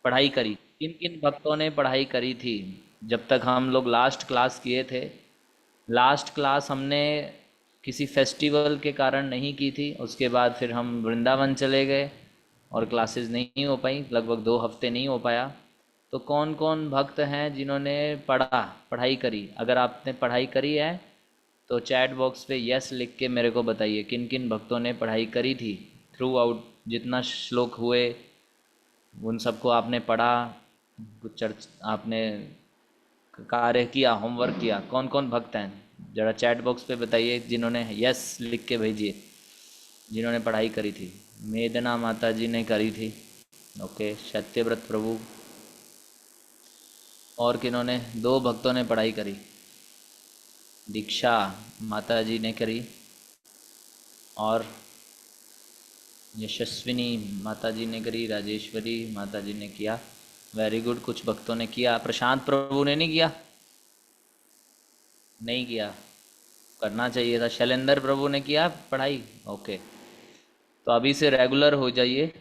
पढ़ाई करी, किन किन भक्तों ने पढ़ाई करी थी जब तक हम लोग लास्ट क्लास किए थे। लास्ट क्लास हमने किसी फेस्टिवल के कारण नहीं की थी, उसके बाद फिर हम वृंदावन चले गए और क्लासेस नहीं हो पाई, लगभग 2 हफ्ते नहीं हो पाया। तो कौन कौन भक्त हैं जिन्होंने पढ़ाई करी? अगर आपने पढ़ाई करी है तो चैट बॉक्स पे यस लिख के मेरे को बताइए किन किन भक्तों ने पढ़ाई करी थी। थ्रू आउट जितना श्लोक हुए उन सबको आपने पढ़ा, कुछ चर्च आपने कार्य किया, होमवर्क किया। कौन कौन भक्त हैं जरा चैट बॉक्स पे बताइए, जिन्होंने यस लिख के भेजिए, जिन्होंने पढ़ाई करी थी। मेदना माता जी ने करी थी, ओके। सत्यव्रत प्रभु, और किन्होंने? 2 भक्तों ने पढ़ाई करी, दीक्षा माता जी ने करी और यशस्विनी माता जी ने करी, राजेश्वरी माता जी ने किया। वेरी गुड, कुछ भक्तों ने किया। प्रशांत प्रभु ने नहीं किया? नहीं किया, करना चाहिए था। शैलेंद्र प्रभु ने किया पढ़ाई, ओके। तो अभी से रेगुलर हो जाइए।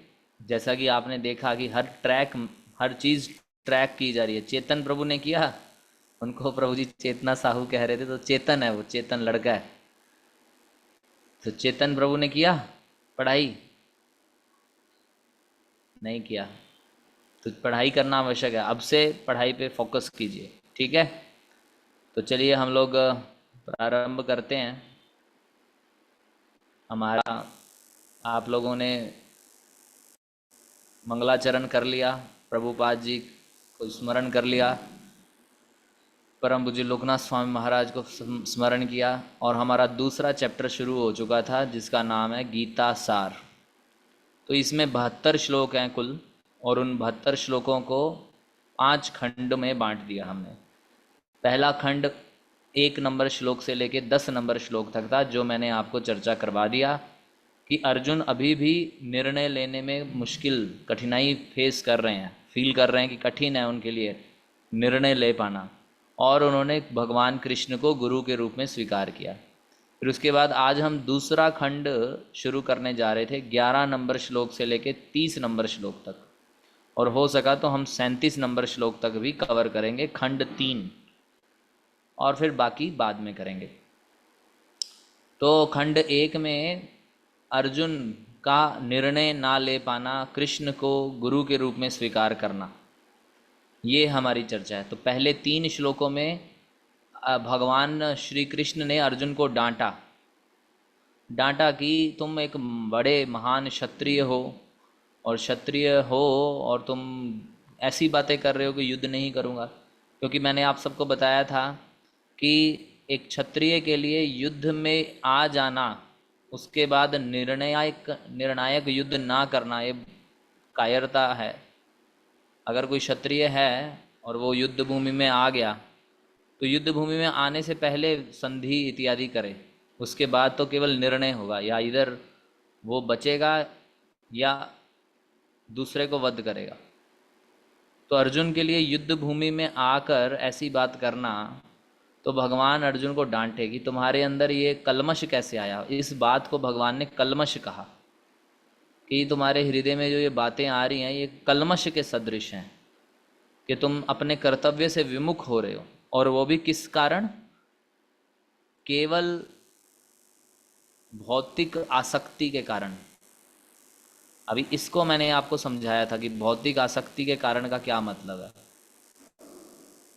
जैसा कि आपने देखा कि हर चीज़ ट्रैक की जा रही है। चेतन प्रभु ने किया, उनको प्रभु जी चेतना साहू कह रहे थे, तो चेतन है, वो चेतन लड़का है। तो चेतन प्रभु ने किया पढ़ाई? नहीं किया। तो पढ़ाई करना आवश्यक है, अब से पढ़ाई पे फोकस कीजिए, ठीक है। तो चलिए हम लोग प्रारंभ करते हैं। हमारा, आप लोगों ने मंगलाचरण कर लिया, प्रभुपाद जी को स्मरण कर लिया, परम पूज्य लोकनाथ स्वामी महाराज को स्मरण किया, और हमारा दूसरा चैप्टर शुरू हो चुका था जिसका नाम है गीता सार। तो इसमें 72 श्लोक हैं कुल, और उन 72 श्लोकों को 5 खंड में बांट दिया हमने। पहला खंड 1 नंबर श्लोक से लेके 10 नंबर श्लोक तक था, जो मैंने आपको चर्चा करवा दिया कि अर्जुन अभी भी निर्णय लेने में कठिनाई फेस कर रहे हैं, फील कर रहे हैं कि कठिन है उनके लिए निर्णय ले पाना, और उन्होंने भगवान कृष्ण को गुरु के रूप में स्वीकार किया। फिर उसके बाद आज हम दूसरा खंड शुरू करने जा रहे थे, 11 नंबर श्लोक से लेके 30 नंबर श्लोक तक, और हो सका तो हम 37 नंबर श्लोक तक भी कवर करेंगे, खंड 3, और फिर बाकी बाद में करेंगे। तो खंड 1 में अर्जुन का निर्णय ना ले पाना, कृष्ण को गुरु के रूप में स्वीकार करना, ये हमारी चर्चा है। तो पहले 3 श्लोकों में भगवान श्री कृष्ण ने अर्जुन को डांटा डांटा कि तुम एक बड़े महान क्षत्रिय हो, और क्षत्रिय हो और तुम ऐसी बातें कर रहे हो कि युद्ध नहीं करूँगा। क्योंकि मैंने आप सबको बताया था कि एक क्षत्रिय के लिए युद्ध में आ जाना, उसके बाद निर्णायक युद्ध ना करना, ये कायरता है। अगर कोई क्षत्रिय है और वो युद्ध भूमि में आ गया, तो युद्ध भूमि में आने से पहले संधि इत्यादि करे, उसके बाद तो केवल निर्णय होगा, या इधर वो बचेगा या दूसरे को वध करेगा। तो अर्जुन के लिए युद्ध भूमि में आकर ऐसी बात करना, तो भगवान अर्जुन को डांटे कि तुम्हारे अंदर ये कलमश कैसे आया। इस बात को भगवान ने कलमश कहा कि तुम्हारे हृदय में जो ये बातें आ रही हैं ये कलमश के सदृश हैं, कि तुम अपने कर्तव्य से विमुख हो रहे हो, और वो भी किस कारण? केवल भौतिक आसक्ति के कारण। अभी इसको मैंने आपको समझाया था कि भौतिक आसक्ति के कारण का क्या मतलब है।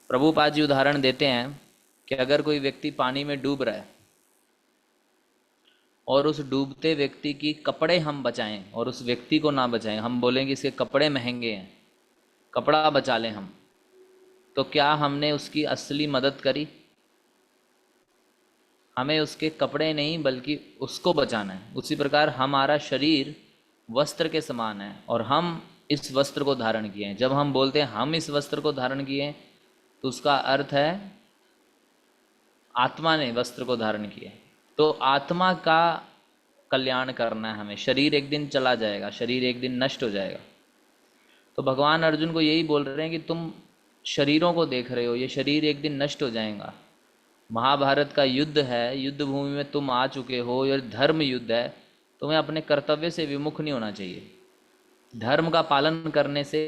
प्रभुपाद जी उदाहरण देते हैं कि अगर कोई व्यक्ति पानी में डूब रहा है, और उस डूबते व्यक्ति की कपड़े हम बचाएं और उस व्यक्ति को ना बचाएं, हम बोलेंगे इसके कपड़े महंगे हैं, कपड़ा बचा लें हम, तो क्या हमने उसकी असली मदद करी? हमें उसके कपड़े नहीं बल्कि उसको बचाना है। उसी प्रकार हमारा शरीर वस्त्र के समान है, और हम इस वस्त्र को धारण किए हैं। जब हम बोलते हैं हम इस वस्त्र को धारण किए हैं, तो उसका अर्थ है आत्मा ने वस्त्र को धारण किया। तो आत्मा का कल्याण करना है हमें। शरीर एक दिन चला जाएगा, शरीर एक दिन नष्ट हो जाएगा। तो भगवान अर्जुन को यही बोल रहे हैं कि तुम शरीरों को देख रहे हो, ये शरीर एक दिन नष्ट हो जाएगा। महाभारत का युद्ध है, युद्ध भूमि में तुम आ चुके हो, ये धर्म युद्ध है, तुम्हें अपने कर्तव्य से विमुख नहीं होना चाहिए। धर्म का पालन करने से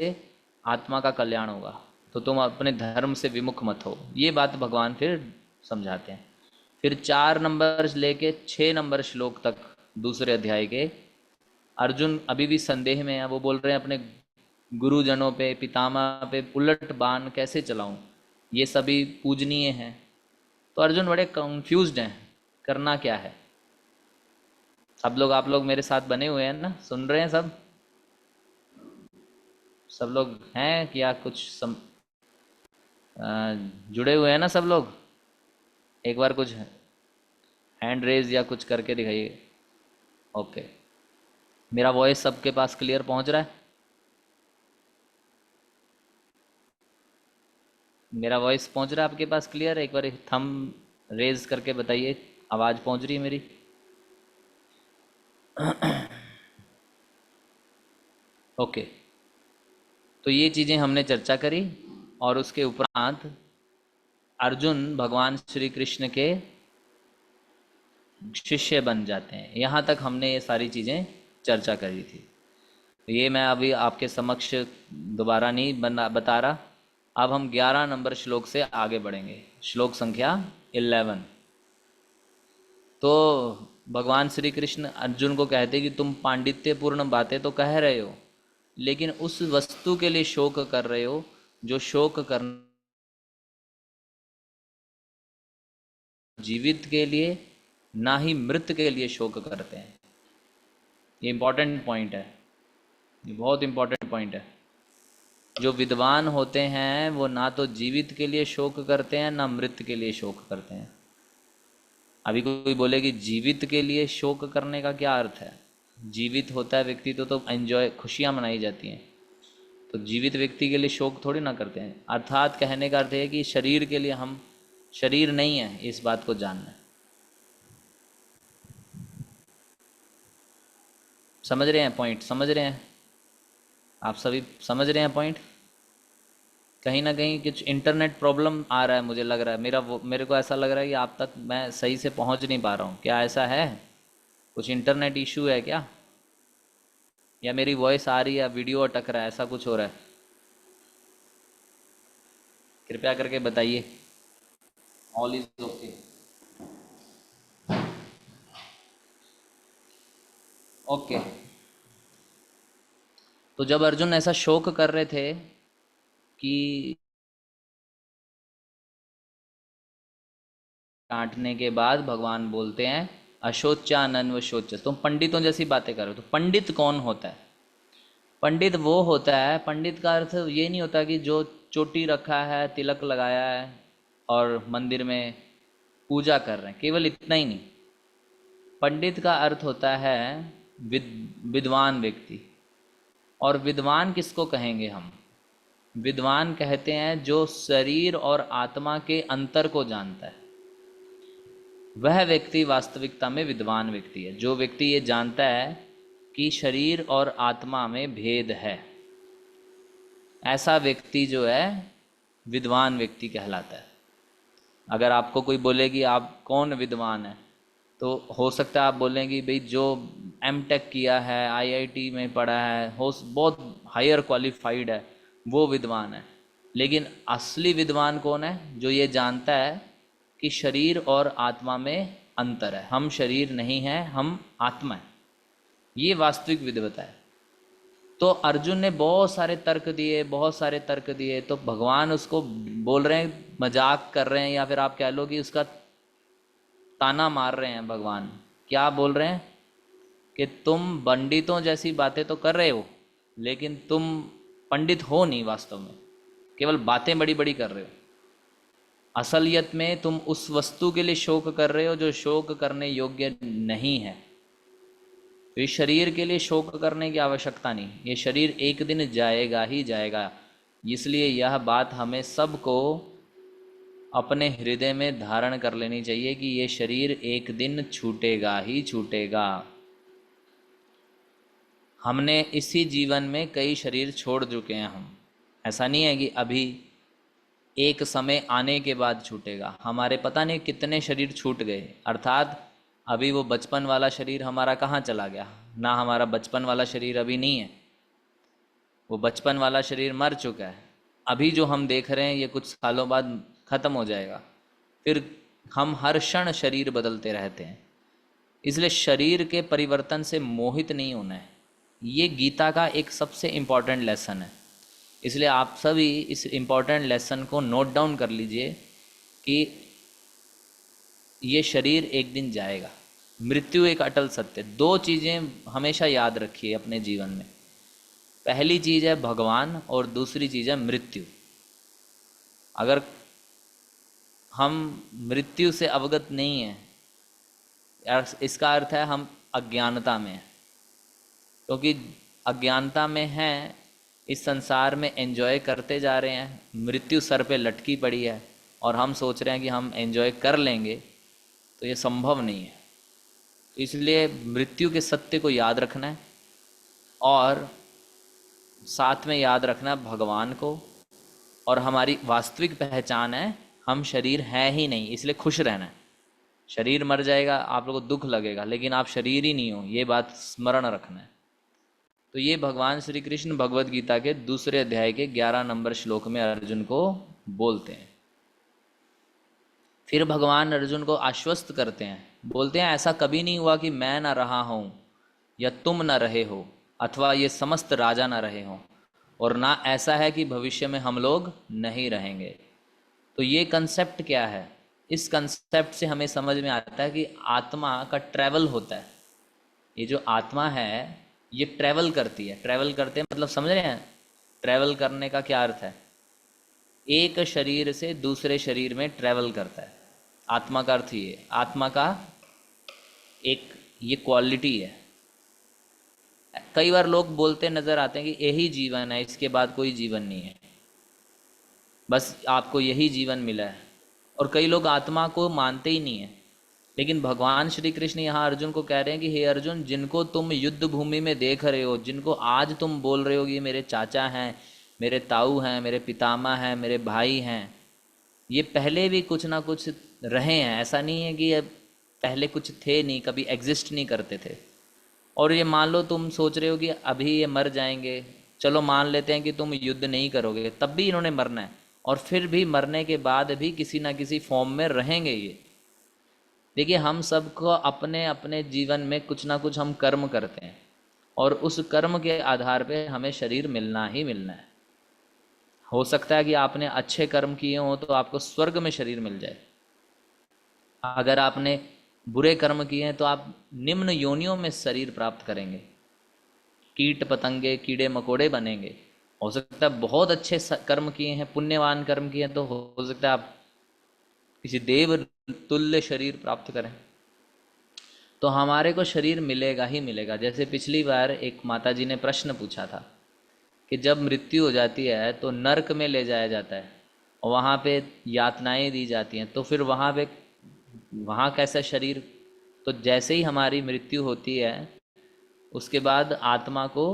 आत्मा का कल्याण होगा, तो तुम अपने धर्म से विमुख मत हो। ये बात भगवान फिर समझाते हैं। फिर 4 नंबर लेके 6 नंबर श्लोक तक दूसरे अध्याय के अर्जुन अभी भी संदेह में है। वो बोल रहे हैं अपने गुरुजनों पे, पितामह पे उलट बाण कैसे चलाऊं, ये सभी पूजनीय हैं। तो अर्जुन बड़े कंफ्यूज्ड हैं, करना क्या है। सब लोग, आप लोग मेरे साथ बने हुए हैं ना, सुन रहे हैं सब? सब लोग हैं क्या कुछ जुड़े हुए हैं ना सब लोग? एक बार कुछ हैंड रेज या कुछ करके दिखाइए। ओके, मेरा वॉइस सबके पास क्लियर पहुंच रहा है? मेरा वॉइस पहुंच रहा है आपके पास क्लियर? एक बार थम रेज करके बताइए, आवाज़ पहुंच रही है मेरी? ओके, तो ये चीज़ें हमने चर्चा करी, और उसके उपरांत अर्जुन भगवान श्री कृष्ण के शिष्य बन जाते हैं। यहाँ तक हमने ये सारी चीज़ें चर्चा करी थी। ये मैं अभी आपके समक्ष दोबारा नहीं बता रहा। अब हम 11 नंबर श्लोक से आगे बढ़ेंगे, श्लोक संख्या 11। तो भगवान श्री कृष्ण अर्जुन को कहते कि तुम पांडित्यपूर्ण बातें तो कह रहे हो, लेकिन उस वस्तु के लिए शोक कर रहे हो जो शोक कर जीवित के लिए, ना ही मृत के लिए शोक करते हैं। ये इंपॉर्टेंट पॉइंट है, ये बहुत इंपॉर्टेंट पॉइंट है। जो विद्वान होते हैं वो ना तो जीवित के लिए शोक करते हैं, ना मृत के लिए शोक करते हैं। अभी कोई बोले कि जीवित के लिए शोक करने का क्या अर्थ है? जीवित होता है व्यक्ति तो एंजॉय, खुशियाँ मनाई जाती हैं। तो जीवित व्यक्ति के लिए शोक थोड़ी ना करते हैं। अर्थात कहने का अर्थ है कि शरीर के लिए हम शरीर नहीं है, इस बात को जानना है। समझ रहे हैं पॉइंट? समझ रहे हैं आप सभी? समझ रहे हैं पॉइंट? कहीं ना कहीं कुछ इंटरनेट प्रॉब्लम आ रहा है, मुझे लग रहा है। मेरे को ऐसा लग रहा है कि आप तक मैं सही से पहुंच नहीं पा रहा हूँ। क्या ऐसा है? कुछ इंटरनेट इशू है क्या? या मेरी वॉइस आ रही है, वीडियो अटक रहा है, ऐसा कुछ हो रहा है? कृपया करके बताइए। All is okay. ओके, तो जब अर्जुन ऐसा शोक कर रहे थे कि काटने के बाद भगवान बोलते हैं अशोचानन व शोच, तुम पंडितों जैसी बातें करो। तो पंडित कौन होता है? पंडित वो होता है, पंडित का अर्थ ये नहीं होता कि जो चोटी रखा है, तिलक लगाया है और मंदिर में पूजा कर रहे हैं, केवल इतना ही नहीं। पंडित का अर्थ होता है विद्वान व्यक्ति। और विद्वान किसको कहेंगे हम? विद्वान कहते हैं जो शरीर और आत्मा के अंतर को जानता है, वह व्यक्ति वास्तविकता में विद्वान व्यक्ति है। जो व्यक्ति ये जानता है कि शरीर और आत्मा में भेद है, ऐसा व्यक्ति जो है विद्वान व्यक्ति कहलाता है। अगर आपको कोई बोले कि आप कौन विद्वान है, तो हो सकता है आप बोलें कि भाई जो एमटेक किया है, आईआईटी में पढ़ा है, हो बहुत हायर क्वालिफाइड है, वो विद्वान है। लेकिन असली विद्वान कौन है? जो ये जानता है कि शरीर और आत्मा में अंतर है, हम शरीर नहीं हैं, हम आत्मा है। ये वास्तविक विद्वता है। तो अर्जुन ने बहुत सारे तर्क दिए, बहुत सारे तर्क दिए, तो भगवान उसको बोल रहे हैं, मजाक कर रहे हैं, या फिर आप कह लो कि उसका ताना मार रहे हैं। भगवान क्या बोल रहे हैं कि तुम पंडितों जैसी बातें तो कर रहे हो, लेकिन तुम पंडित हो नहीं वास्तव में, केवल बातें बड़ी बड़ी कर रहे हो। असलियत में तुम उस वस्तु के लिए शोक कर रहे हो जो शोक करने योग्य नहीं है। तो इस शरीर के लिए शोक करने की आवश्यकता नहीं, ये शरीर एक दिन जाएगा ही जाएगा। इसलिए यह बात हमें सबको अपने हृदय में धारण कर लेनी चाहिए कि ये शरीर एक दिन छूटेगा ही छूटेगा। हमने इसी जीवन में कई शरीर छोड़ चुके हैं हम। ऐसा नहीं है कि अभी एक समय आने के बाद छूटेगा। हमारे पता नहीं कितने शरीर छूट गए, अर्थात अभी वो बचपन वाला शरीर हमारा कहाँ चला गया, ना हमारा बचपन वाला शरीर अभी नहीं है। वो बचपन वाला शरीर मर चुका है। अभी जो हम देख रहे हैं ये कुछ सालों बाद खत्म हो जाएगा। फिर हम हर क्षण शरीर बदलते रहते हैं। इसलिए शरीर के परिवर्तन से मोहित नहीं होना है। ये गीता का एक सबसे इम्पॉर्टेंट लेसन है। इसलिए आप सभी इस इम्पॉर्टेंट लेसन को नोट डाउन कर लीजिए कि ये शरीर एक दिन जाएगा। मृत्यु एक अटल सत्य। दो चीज़ें हमेशा याद रखिए अपने जीवन में। पहली चीज़ है भगवान और दूसरी चीज़ है मृत्यु। अगर हम मृत्यु से अवगत नहीं हैं, यार इसका अर्थ है हम अज्ञानता में हैं। क्योंकि अज्ञानता में हैं, इस संसार में एंजॉय करते जा रहे हैं, मृत्यु सर पे लटकी पड़ी है और हम सोच रहे हैं कि हम एंजॉय कर लेंगे, तो ये संभव नहीं है। तो इसलिए मृत्यु के सत्य को याद रखना है और साथ में याद रखना है भगवान को। और हमारी वास्तविक पहचान है हम शरीर है ही नहीं, इसलिए खुश रहना है। शरीर मर जाएगा, आप लोगों को दुख लगेगा, लेकिन आप शरीर ही नहीं हो, ये बात स्मरण रखना है। तो ये भगवान श्री कृष्ण भगवत गीता के दूसरे अध्याय के 11 नंबर श्लोक में अर्जुन को बोलते हैं। फिर भगवान अर्जुन को आश्वस्त करते हैं, बोलते हैं ऐसा कभी नहीं हुआ कि मैं ना रहा हूँ या तुम न रहे हो अथवा ये समस्त राजा न रहे हों, और ना ऐसा है कि भविष्य में हम लोग नहीं रहेंगे। तो ये कंसेप्ट क्या है? इस कंसेप्ट से हमें समझ में आता है कि आत्मा का ट्रैवल होता है। ये जो आत्मा है ये ट्रैवल करती है। ट्रैवल करते हैं मतलब समझ रहे हैं ट्रैवल करने का क्या अर्थ है? एक शरीर से दूसरे शरीर में ट्रैवल करता है। आत्मा का अर्थ ये, आत्मा का एक ये क्वालिटी है। कई बार लोग बोलते नजर आते हैं कि यही जीवन है, इसके बाद कोई जीवन नहीं है, बस आपको यही जीवन मिला है। और कई लोग आत्मा को मानते ही नहीं है। लेकिन भगवान श्री कृष्ण यहाँ अर्जुन को कह रहे हैं कि हे अर्जुन, जिनको तुम युद्ध भूमि में देख रहे हो, जिनको आज तुम बोल रहे हो कि मेरे चाचा हैं, मेरे ताऊ हैं, मेरे पितामह हैं, मेरे भाई हैं, ये पहले भी कुछ ना कुछ रहे हैं। ऐसा नहीं है कि ये पहले कुछ थे नहीं, कभी एग्जिस्ट नहीं करते थे। और ये मान लो तुम सोच रहे हो कि अभी ये मर जाएंगे, चलो मान लेते हैं कि तुम युद्ध नहीं करोगे, तब भी इन्होंने मरना है, और फिर भी मरने के बाद भी किसी ना किसी फॉर्म में रहेंगे ये। देखिए हम सबको अपने अपने जीवन में कुछ ना कुछ हम कर्म करते हैं, और उस कर्म के आधार पे हमें शरीर मिलना ही मिलना है। हो सकता है कि आपने अच्छे कर्म किए हों तो आपको स्वर्ग में शरीर मिल जाए। अगर आपने बुरे कर्म किए हैं तो आप निम्न योनियों में शरीर प्राप्त करेंगे, कीट पतंगे कीड़े मकोड़े बनेंगे। हो सकता है बहुत अच्छे कर्म किए हैं, पुण्यवान कर्म किए हैं, तो हो सकता है आप किसी देव तुल्य शरीर प्राप्त करें। तो हमारे को शरीर मिलेगा ही मिलेगा। जैसे पिछली बार एक माता जी ने प्रश्न पूछा था कि जब मृत्यु हो जाती है तो नरक में ले जाया जाता है और वहाँ पे यातनाएं दी जाती हैं, तो फिर वहाँ कैसा शरीर? तो जैसे ही हमारी मृत्यु होती है उसके बाद आत्मा को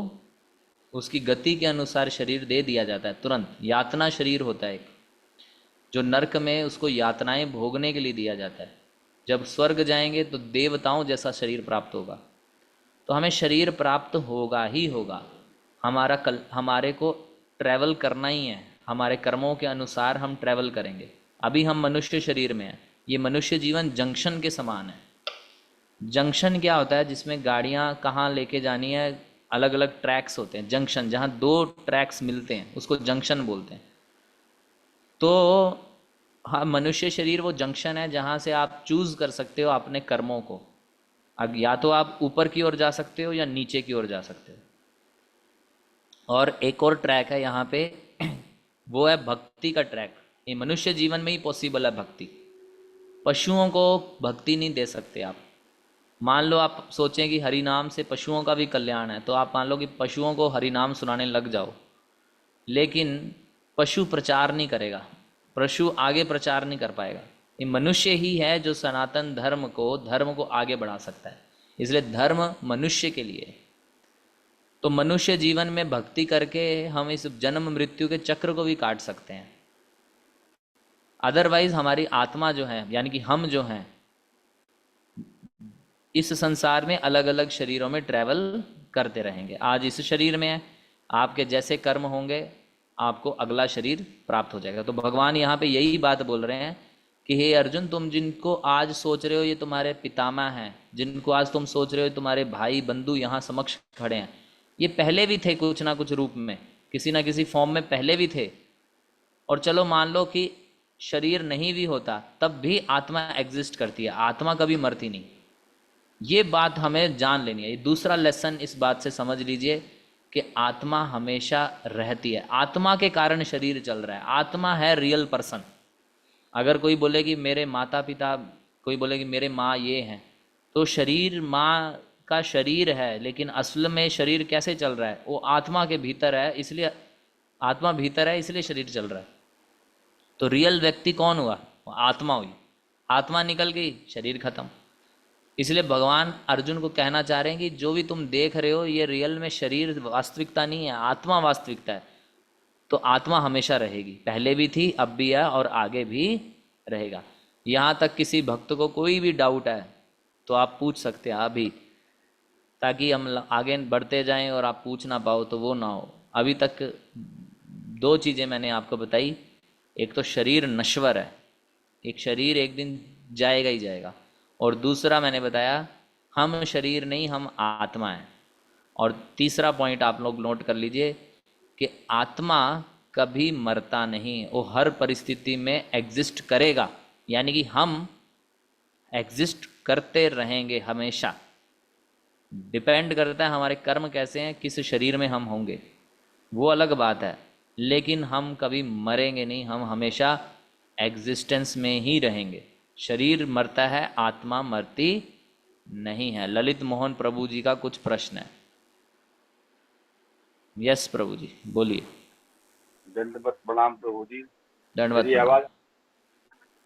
उसकी गति के अनुसार शरीर दे दिया जाता है। तुरंत यातना शरीर होता है एक, जो नरक में उसको यातनाएं भोगने के लिए दिया जाता है। जब स्वर्ग जाएंगे तो देवताओं जैसा शरीर प्राप्त होगा। तो हमें शरीर प्राप्त होगा ही होगा। हमारे को ट्रैवल करना ही है, हमारे कर्मों के अनुसार हम ट्रैवल करेंगे। अभी हम मनुष्य शरीर में हैं। ये मनुष्य जीवन जंक्शन के समान है। जंक्शन क्या होता है? जिसमें गाड़ियाँ कहाँ लेके जानी है, अलग अलग ट्रैक्स होते हैं। जंक्शन, जहाँ दो ट्रैक्स मिलते हैं उसको जंक्शन बोलते हैं। तो हाँ, मनुष्य शरीर वो जंक्शन है जहाँ से आप चूज़ कर सकते हो अपने कर्मों को। अब या तो आप ऊपर की ओर जा सकते हो या नीचे की ओर जा सकते हो। और एक और ट्रैक है यहाँ पे वो है भक्ति का ट्रैक। ये मनुष्य जीवन में ही पॉसिबल है भक्ति। पशुओं को भक्ति नहीं दे सकते आप। मान लो आप सोचें कि हरि नाम से पशुओं का भी कल्याण है, तो आप मान लो कि पशुओं को हरि नाम सुनाने लग जाओ, लेकिन पशु प्रचार नहीं करेगा, पशु आगे प्रचार नहीं कर पाएगा। ये मनुष्य ही है जो सनातन धर्म को आगे बढ़ा सकता है। इसलिए धर्म मनुष्य के लिए है। तो मनुष्य जीवन में भक्ति करके हम इस जन्म मृत्यु के चक्र को भी काट सकते हैं। अदरवाइज हमारी आत्मा जो है, यानी कि हम जो हैं, इस संसार में अलग अलग शरीरों में ट्रैवल करते रहेंगे। आज इस शरीर में है, आपके जैसे कर्म होंगे आपको अगला शरीर प्राप्त हो जाएगा। तो भगवान यहाँ पे यही बात बोल रहे हैं कि हे अर्जुन, तुम जिनको आज सोच रहे हो ये तुम्हारे पितामह हैं, जिनको आज तुम सोच रहे हो तुम्हारे भाई बंधु यहाँ समक्ष खड़े हैं, ये पहले भी थे कुछ ना कुछ रूप में, किसी ना किसी फॉर्म में पहले भी थे। और चलो मान लो कि शरीर नहीं भी होता तब भी आत्मा एग्जिस्ट करती है, आत्मा कभी मरती नहीं। ये बात हमें जान लेनी है। ये दूसरा लेसन इस बात से समझ लीजिए कि आत्मा हमेशा रहती है, आत्मा के कारण शरीर चल रहा है, आत्मा है रियल पर्सन। अगर कोई बोले कि मेरे माता पिता, कोई बोले कि मेरे माँ ये हैं, तो शरीर माँ का शरीर है, लेकिन असल में शरीर कैसे चल रहा है? वो आत्मा के भीतर है, इसलिए आत्मा भीतर है, इसलिए शरीर चल रहा है। तो रियल व्यक्ति कौन हुआ? वो आत्मा हुई। आत्मा निकल गई, शरीर खत्म। इसलिए भगवान अर्जुन को कहना चाह रहे हैं कि जो भी तुम देख रहे हो ये रियल में शरीर वास्तविकता नहीं है, आत्मा वास्तविकता है। तो आत्मा हमेशा रहेगी, पहले भी थी, अब भी है और आगे भी रहेगा। यहाँ तक किसी भक्त को कोई भी डाउट है तो आप पूछ सकते हैं अभी, ताकि हम आगे बढ़ते जाएं और आप पूछ ना पाओ तो वो ना हो। अभी तक दो चीज़ें मैंने आपको बताई, एक तो शरीर नश्वर है, एक शरीर एक दिन जाएगा ही जाएगा, और दूसरा मैंने बताया हम शरीर नहीं, हम आत्मा हैं। और तीसरा पॉइंट आप लोग नोट कर लीजिए कि आत्मा कभी मरता नहीं, वो हर परिस्थिति में एग्जिस्ट करेगा, यानी कि हम एग्जिस्ट करते रहेंगे हमेशा। डिपेंड करता है हमारे कर्म कैसे हैं, किस शरीर में हम होंगे, वो अलग बात है, लेकिन हम कभी मरेंगे नहीं, हम हमेशा एग्जिस्टेंस में ही रहेंगे। शरीर मरता है, आत्मा मरती नहीं है। ललित मोहन प्रभु जी का कुछ प्रश्न है। यस प्रभु जी बोलिए। दंडवत प्रणाम प्रभु जी। दंडवत मेरी प्रणाम। आवाज,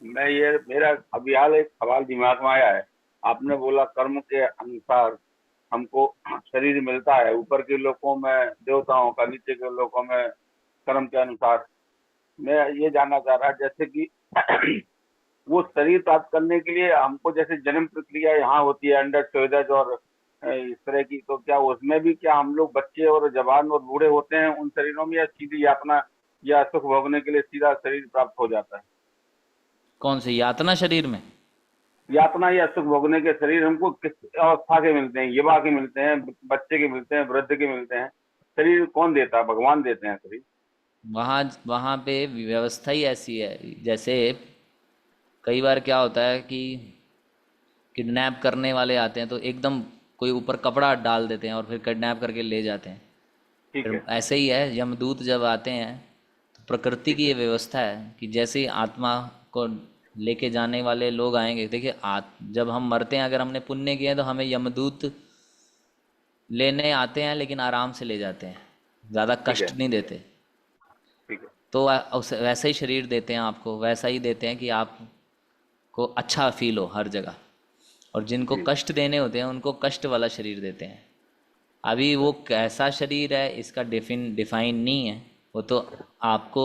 मैं ये मेरा अभी हाल एक सवाल दिमाग में आया है। आपने बोला कर्म के अनुसार हमको शरीर मिलता है, ऊपर के लोकों में देवताओं का, नीचे के लोकों में कर्म के अनुसार। मैं ये जानना चाह रहा जैसे कि वो शरीर प्राप्त करने के लिए हमको जैसे जन्म प्रक्रिया यहाँ होती है, अंडर स्वेदज और इस तरह की, तो क्या उसमें भी क्या हम लोग बच्चे और जवान और बूढ़े होते हैं उन शरीरों में, या सीधी यातना या सुख भोगने के लिए सीधा शरीर प्राप्त हो जाता है? कौन से यातना शरीर में? यातना या सुख भोगने के शरीर हमको किस अवस्था के मिलते हैं? युवा के मिलते हैं, बच्चे के मिलते हैं, वृद्ध के मिलते हैं? शरीर कौन देता है? भगवान देते हैं शरीर। वहाँ वहाँ पे व्यवस्था ही ऐसी है। जैसे कई बार क्या होता है कि किडनैप करने वाले आते हैं तो एकदम कोई ऊपर कपड़ा डाल देते हैं और फिर किडनैप करके ले जाते हैं। ठीक फिर है। ऐसे ही है, यमदूत जब आते हैं तो प्रकृति ठीक की ये है। व्यवस्था है कि जैसे ही आत्मा को लेके जाने वाले लोग आएंगे, देखिए जब हम मरते हैं अगर हमने पुण्य किया है तो हमें यमदूत लेने आते हैं, लेकिन आराम से ले जाते हैं, ज़्यादा ठीक है। कष्ट नहीं देते। ठीक है। तो वैसा ही शरीर देते हैं आपको, वैसा ही देते हैं कि आपको अच्छा फील हो हर जगह। और जिनको जी। कष्ट देने होते हैं उनको कष्ट वाला शरीर देते हैं। अभी वो कैसा शरीर है इसका डिफाइन नहीं है, वो तो आपको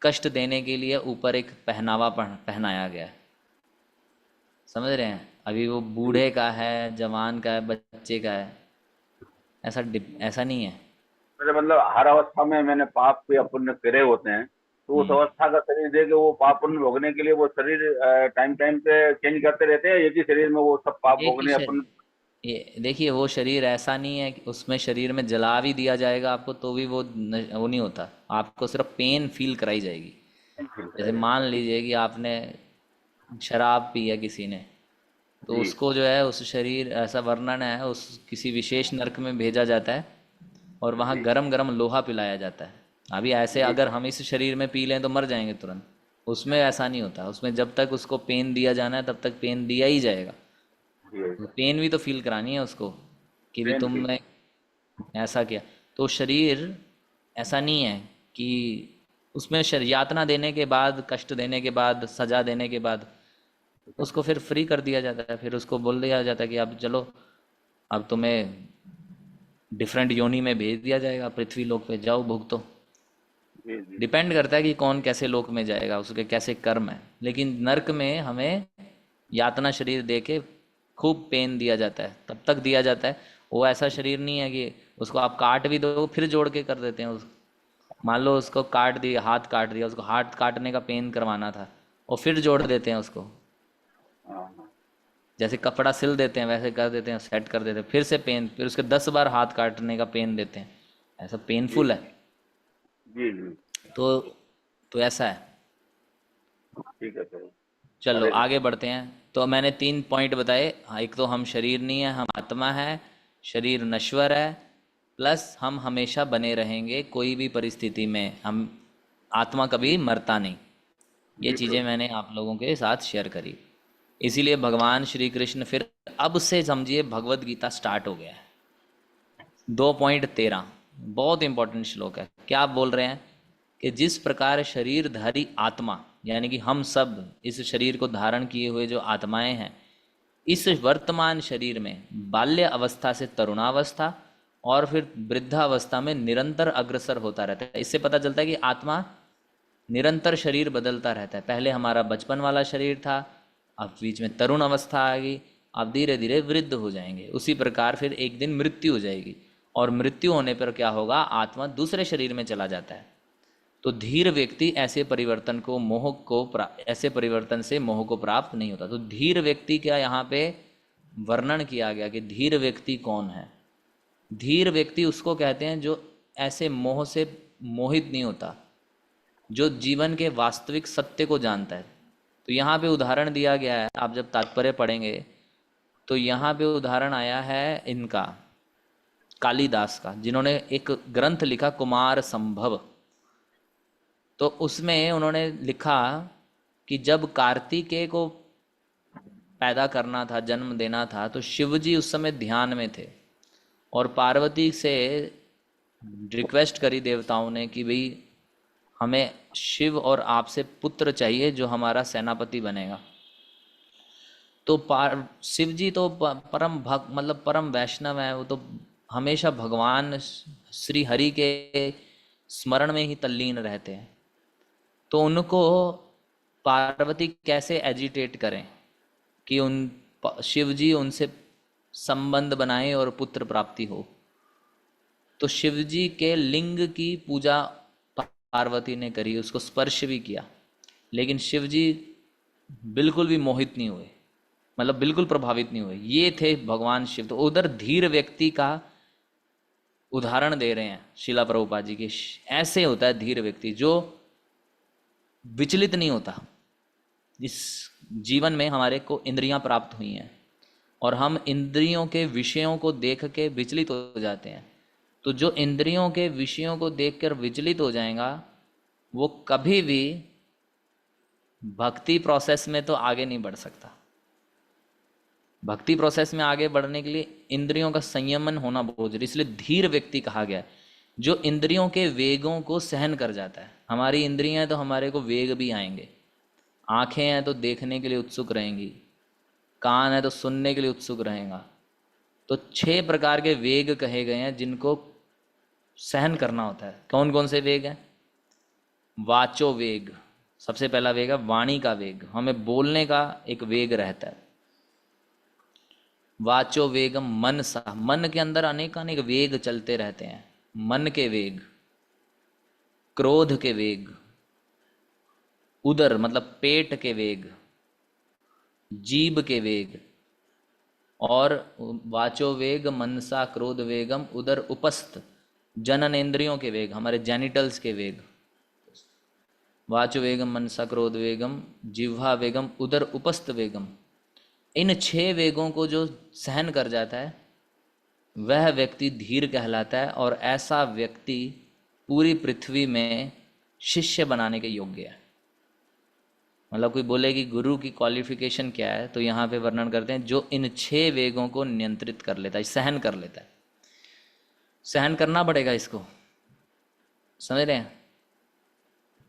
कष्ट देने के लिए ऊपर एक पहनावा पहनाया गया है। समझ रहे हैं? अभी वो जी। बूढ़े का है, जवान का है, बच्चे का है, ऐसा नहीं है। मेरे मतलब हर अवस्था में मैंने पाप या पुण्य करे होते हैं, तो उस हम्म। अवस्था का शरीर दे के वो पाप पुण्य भोगने के लिए वो शरीर टाइम टाइम पे चेंज करते रहते हैं, एक ही शरीर में वो सब पाप एक ही भोगने या पुण्य? ये देखिए, वो शरीर ऐसा नहीं है कि उसमें शरीर में जला भी दिया जाएगा आपको तो भी वो नहीं होता, आपको सिर्फ पेन फील कराई जाएगी। जैसे मान लीजिए कि आपने शराब पी है किसी ने, तो जी। उसको जो है उस शरीर, ऐसा वर्णन है, उस किसी विशेष नरक में भेजा जाता है और वहाँ जी। गरम गरम लोहा पिलाया जाता है। अभी ऐसे जी। अगर हम इस शरीर में पी लें तो मर जाएंगे तुरंत। उसमें ऐसा नहीं होता, उसमें जब तक उसको पेन दिया जाना है तब तक पेन दिया ही जाएगा। जी। पेन भी तो फील करानी है उसको कि भी पेन फील। तुमने ऐसा किया। तो शरीर ऐसा नहीं है कि उसमें यातना देने के बाद, कष्ट देने के बाद, सजा देने के बाद उसको फिर फ्री कर दिया जाता है। फिर उसको बोल दिया जाता है कि अब चलो, अब तुम्हें डिफरेंट योनि में भेज दिया जाएगा, पृथ्वी लोक पे जाओ भुगतो। जी। जी। डिपेंड करता है कि कौन कैसे लोक में जाएगा, उसके कैसे कर्म है। लेकिन नर्क में हमें यातना शरीर दे के खूब पेन दिया जाता है, तब तक दिया जाता है। वो ऐसा शरीर नहीं है कि उसको आप काट भी दो फिर जोड़ के कर देते हैं उसको। मान लो उसको काट दिया, हाथ काट दिया, उसको हाथ काटने का पेन करवाना था और फिर जोड़ देते हैं उसको। हाँ हाँ। जैसे कपड़ा सिल देते हैं वैसे कर देते हैं, सेट कर देते हैं, फिर से पेन, फिर उसके 10 बार हाथ काटने का पेन देते हैं। ऐसा जी पेनफुल है। जी जी। तो ऐसा है। ठीक है सर। चलो हरे आगे कृष्ण। बढ़ते हैं। तो मैंने 3 पॉइंट बताए। हाँ, एक तो हम शरीर नहीं है, हम आत्मा है। शरीर नश्वर है, प्लस हम हमेशा बने रहेंगे कोई भी परिस्थिति में। हम आत्मा कभी जी मरता नहीं। ये जी चीज़ें प्रभु। मैंने आप लोगों के साथ शेयर करी। इसीलिए भगवान श्री कृष्ण फिर अब से समझिए भगवत गीता स्टार्ट हो गया है। 2.13 बहुत इंपॉर्टेंट श्लोक है। क्या आप बोल रहे हैं कि जिस प्रकार शरीरधारी आत्मा, यानी कि हम सब इस शरीर को धारण किए हुए जो आत्माएं हैं, इस वर्तमान शरीर में बाल्य अवस्था से तरुणावस्था और फिर वृद्धावस्था में निरंतर अग्रसर होता रहता है। इससे पता चलता है कि आत्मा निरंतर शरीर बदलता रहता है। पहले हमारा बचपन वाला शरीर था, अब बीच में तरुण अवस्था आ गई, अब धीरे धीरे वृद्ध हो जाएंगे। उसी प्रकार फिर एक दिन मृत्यु हो जाएगी, और मृत्यु होने पर क्या होगा, आत्मा दूसरे शरीर में चला जाता है। तो धीर व्यक्ति ऐसे परिवर्तन को ऐसे परिवर्तन से मोह को प्राप्त नहीं होता। तो धीर व्यक्ति क्या यहाँ पे वर्णन किया गया कि धीर व्यक्ति कौन है। धीर व्यक्ति उसको कहते हैं जो ऐसे मोह से मोहित नहीं होता, जो जीवन के वास्तविक सत्य को जानता है। तो यहाँ पे उदाहरण दिया गया है, आप जब तात्पर्य पढ़ेंगे तो यहाँ पे उदाहरण आया है इनका, कालिदास का, जिन्होंने एक ग्रंथ लिखा कुमार संभव। तो उसमें उन्होंने लिखा कि जब कार्तिकेय को पैदा करना था, जन्म देना था, तो शिव जी उस समय ध्यान में थे और पार्वती से रिक्वेस्ट करी देवताओं ने कि भाई हमें शिव और आपसे पुत्र चाहिए जो हमारा सेनापति बनेगा। तो शिव जी तो परम भक्त, मतलब परम वैष्णव है। वो तो हमेशा भगवान श्री हरि के स्मरण में ही तल्लीन रहते हैं। तो उनको पार्वती कैसे एजिटेट करें कि शिव जी उनसे संबंध बनाएं और पुत्र प्राप्ति हो। तो शिव जी के लिंग की पूजा पार्वती ने करी, उसको स्पर्श भी किया, लेकिन शिव जी बिल्कुल भी मोहित नहीं हुए, मतलब बिल्कुल प्रभावित नहीं हुए। ये थे भगवान शिव। तो उधर धीर व्यक्ति का उदाहरण दे रहे हैं शिला प्रभुपाद जी के। ऐसे होता है धीर व्यक्ति जो विचलित नहीं होता। इस जीवन में हमारे को इंद्रियां प्राप्त हुई हैं और हम इंद्रियों के विषयों को देख के विचलित हो जाते हैं। तो जो इंद्रियों के विषयों को देखकर विचलित हो जाएगा, वो कभी भी भक्ति प्रोसेस में तो आगे नहीं बढ़ सकता। भक्ति प्रोसेस में आगे बढ़ने के लिए इंद्रियों का संयमन होना बहुत जरूरी। इसलिए धीर व्यक्ति कहा गया है, जो इंद्रियों के वेगों को सहन कर जाता है। हमारी इंद्रियां हैं तो हमारे को वेग भी आएंगे। आंखें हैं तो देखने के लिए उत्सुक रहेंगी, कान है तो सुनने के लिए उत्सुक रहेगा। तो 6 प्रकार के वेग कहे गए हैं जिनको सहन करना होता है। कौन कौन से वेग हैं? वाचो वेग, सबसे पहला वेग है वाणी का वेग, हमें बोलने का एक वेग रहता है। वाचो वेगम मन सा, मन के अंदर अनेक अनेक वेग चलते रहते हैं। मन के वेग, क्रोध के वेग, उदर मतलब पेट के वेग, जीभ के वेग, और वाचो वेग मनसा क्रोध वेगम उदर उपस्थ जननेन्द्रियों के वेग, हमारे जेनिटल्स के वेग। वाचो वेगम मनसा क्रोध वेगम जिह्वा वेगम उदर उपस्थ वेगम। इन 6 वेगों को जो सहन कर जाता है वह व्यक्ति धीर कहलाता है, और ऐसा व्यक्ति पूरी पृथ्वी में शिष्य बनाने के योग्य है। मतलब कोई बोले कि गुरु की क्वालिफिकेशन क्या है, तो यहाँ पे वर्णन करते हैं जो इन 6 वेगों को नियंत्रित कर लेता है, सहन कर लेता है। सहन करना पड़ेगा इसको, समझ रहे हैं?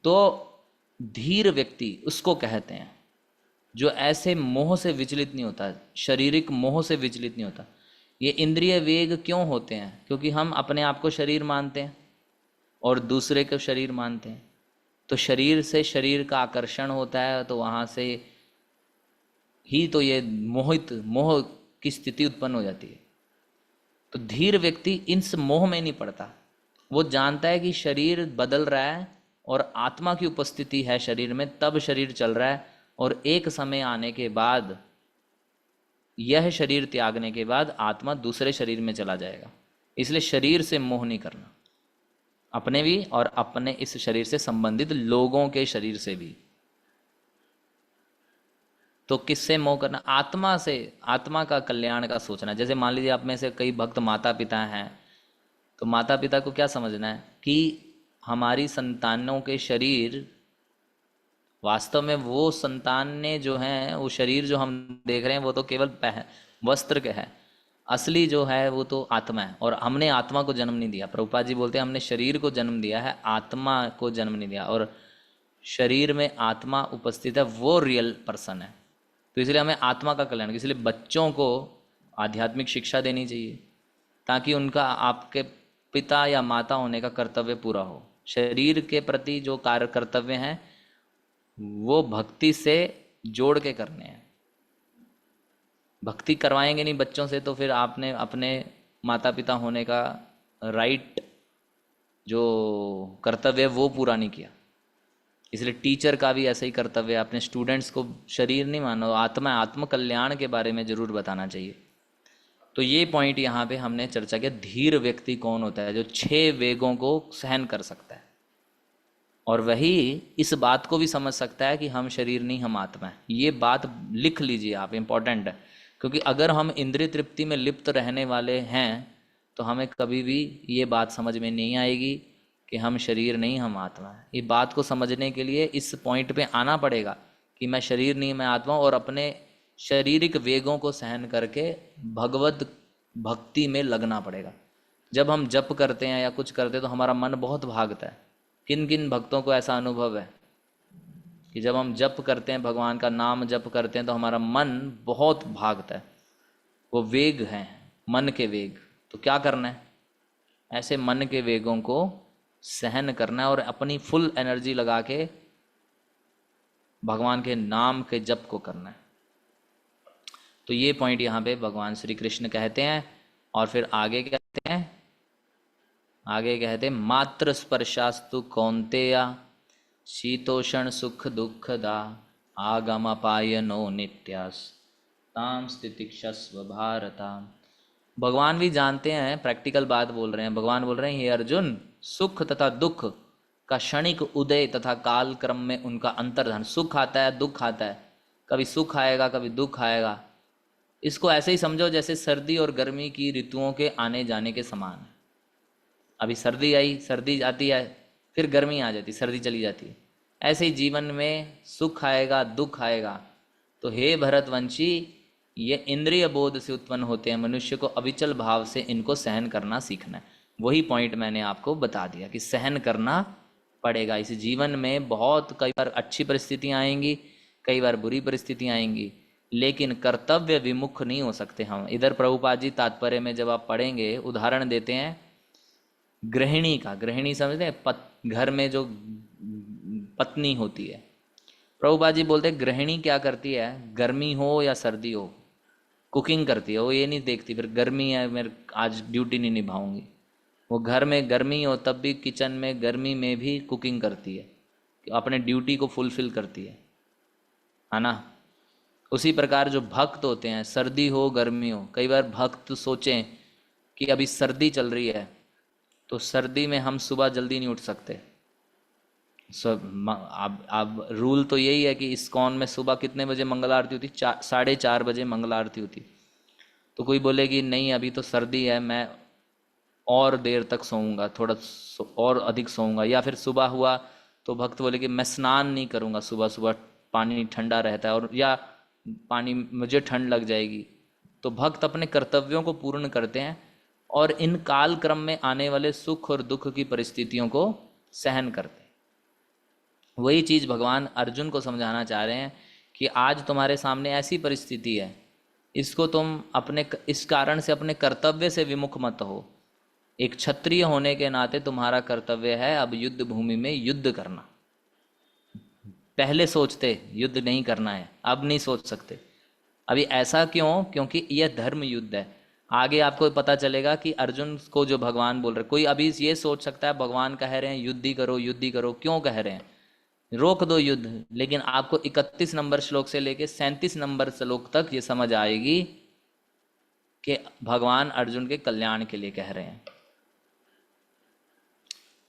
तो धीर व्यक्ति उसको कहते हैं जो ऐसे मोह से विचलित नहीं होता, शारीरिक मोह से विचलित नहीं होता। ये इंद्रिय वेग क्यों होते हैं? क्योंकि हम अपने आप को शरीर मानते हैं और दूसरे को शरीर मानते हैं। तो शरीर से शरीर का आकर्षण होता है, तो वहाँ से ही तो ये मोह की स्थिति उत्पन्न हो जाती है। तो धीर व्यक्ति इस मोह में नहीं पड़ता। वो जानता है कि शरीर बदल रहा है और आत्मा की उपस्थिति है शरीर में, तब शरीर चल रहा है, और एक समय आने के बाद, यह शरीर त्यागने के बाद आत्मा दूसरे शरीर में चला जाएगा। इसलिए शरीर से मोह नहीं करना, अपने भी और अपने इस शरीर से संबंधित लोगों के शरीर से भी। तो किससे मोह करना? आत्मा से, आत्मा का कल्याण का सोचना। जैसे मान लीजिए आप में से कई भक्त माता पिता हैं, तो माता पिता को क्या समझना है कि हमारी संतानों के शरीर, वास्तव में वो संतान ने जो है, वो शरीर जो हम देख रहे हैं वो तो केवल वस्त्र के है, असली जो है वो तो आत्मा है। और हमने आत्मा को जन्म नहीं दिया। प्रभुपाद जी बोलते हैं हमने शरीर को जन्म दिया है, आत्मा को जन्म नहीं दिया। और शरीर में आत्मा उपस्थित है, वो रियल पर्सन है। तो इसलिए हमें आत्मा का कल्याण, इसलिए बच्चों को आध्यात्मिक शिक्षा देनी चाहिए, ताकि उनका आपके पिता या माता होने का कर्तव्य पूरा हो। शरीर के प्रति जो कार्य कर्तव्य हैं वो भक्ति से जोड़ के करने हैं। भक्ति करवाएंगे नहीं बच्चों से तो फिर आपने अपने माता पिता होने का राइट जो कर्तव्य है वो पूरा नहीं किया। इसलिए टीचर का भी ऐसा ही कर्तव्य है, अपने स्टूडेंट्स को शरीर नहीं मानो, आत्मा, आत्म कल्याण के बारे में जरूर बताना चाहिए। तो ये पॉइंट यहाँ पे हमने चर्चा किया। धीर व्यक्ति कौन होता है? जो 6 वेगों को सहन कर सकता है, और वही इस बात को भी समझ सकता है कि हम शरीर नहीं, हम आत्मा है। ये बात लिख लीजिए आप, इम्पोर्टेंट है। क्योंकि अगर हम इंद्रिय तृप्ति में लिप्त रहने वाले हैं तो हमें कभी भी ये बात समझ में नहीं आएगी कि हम शरीर नहीं, हम आत्मा है। ये बात को समझने के लिए इस पॉइंट पे आना पड़ेगा कि मैं शरीर नहीं, मैं आत्मा हूँ, और अपने शारीरिक वेगों को सहन करके भगवत भक्ति में लगना पड़ेगा। जब हम जप करते हैं या कुछ करते हैं तो हमारा मन बहुत भागता है। किन किन भक्तों को ऐसा अनुभव है कि जब हम जप करते हैं, भगवान का नाम जप करते हैं, तो हमारा मन बहुत भागता है? वो वेग हैं, मन के वेग। तो क्या करना है? ऐसे मन के वेगों को सहन करना है और अपनी फुल एनर्जी लगा के भगवान के नाम के जप को करना है। तो ये पॉइंट यहाँ पे भगवान श्री कृष्ण कहते हैं। और फिर आगे कहते हैं, आगे कहते हैं मात्र स्पर्शास्तु कौन्तेया शीतोषण सुख दुखदा आगम अपायनो नित्यास ताम स्थितिक्षस्व भारता। भगवान भी जानते हैं, प्रैक्टिकल बात बोल रहे हैं। भगवान बोल रहे हैं, हे अर्जुन, सुख तथा दुख का क्षणिक उदय तथा काल क्रम में उनका अंतर्धान। सुख आता है, दुख आता है, कभी सुख आएगा कभी दुख आएगा। इसको ऐसे ही समझो जैसे सर्दी और गर्मी की ऋतुओं के आने जाने के समान है। अभी सर्दी आई, सर्दी जाती है, फिर गर्मी आ जाती, सर्दी चली जाती है। ऐसे ही जीवन में सुख आएगा, दुख आएगा। तो हे भरतवंशी, ये इंद्रिय बोध से उत्पन्न होते हैं। मनुष्य को अविचल भाव से इनको सहन करना सीखना है। वही पॉइंट मैंने आपको बता दिया कि सहन करना पड़ेगा। इस जीवन में बहुत कई बार अच्छी परिस्थितियां आएंगी, कई बार बुरी परिस्थितियां आएंगी, लेकिन कर्तव्य विमुख नहीं हो सकते हम। इधर प्रभुपाद जी तात्पर्य में जब आप पढ़ेंगे, उदाहरण देते हैं गृहिणी का। गृहिणी समझते हैं? घर में जो पत्नी होती है, प्रभुपाद जी बोलते हैं गृहिणी क्या करती है, गर्मी हो या सर्दी हो, कुकिंग करती है। वो ये नहीं देखती फिर गर्मी है मेरे आज ड्यूटी नहीं निभाऊंगी। वो घर में गर्मी हो तब भी किचन में गर्मी में भी कुकिंग करती है, अपने ड्यूटी को फुलफिल करती है ना। उसी प्रकार जो भक्त होते हैं, सर्दी हो गर्मी हो, कई बार भक्त सोचें कि अभी सर्दी चल रही है तो सर्दी में हम सुबह जल्दी नहीं उठ सकते। अब रूल तो यही है कि इस्कॉन में सुबह कितने बजे मंगल आरती होती? 4:30 बजे मंगल आरती होती। तो कोई बोले कि नहीं अभी तो सर्दी है, मैं और देर तक सोऊंगा, थोड़ा और अधिक सोऊंगा। या फिर सुबह हुआ तो भक्त बोले कि मैं स्नान नहीं करूंगा सुबह सुबह, पानी ठंडा रहता है, और या पानी मुझे ठंड लग जाएगी। तो भक्त अपने कर्तव्यों को पूर्ण करते हैं और इन काल क्रम में आने वाले सुख और दुख की परिस्थितियों को सहन करते हैं। वही चीज़ भगवान अर्जुन को समझाना चाह रहे हैं कि आज तुम्हारे सामने ऐसी परिस्थिति है, इसको तुम अपने इस कारण से अपने कर्तव्य से विमुख मत हो। एक क्षत्रिय होने के नाते तुम्हारा कर्तव्य है अब युद्ध भूमि में युद्ध करना। पहले सोचते युद्ध नहीं करना है, अब नहीं सोच सकते। अभी ऐसा क्यों? क्योंकि यह धर्म युद्ध है। आगे आपको पता चलेगा कि अर्जुन को जो भगवान बोल रहे, कोई अभी ये सोच सकता है भगवान कह रहे हैं युद्ध ही करो, क्यों कह रहे हैं, रोक दो युद्ध, लेकिन आपको 31 नंबर श्लोक से लेके 37 नंबर श्लोक तक ये समझ आएगी कि भगवान अर्जुन के कल्याण के लिए कह रहे हैं।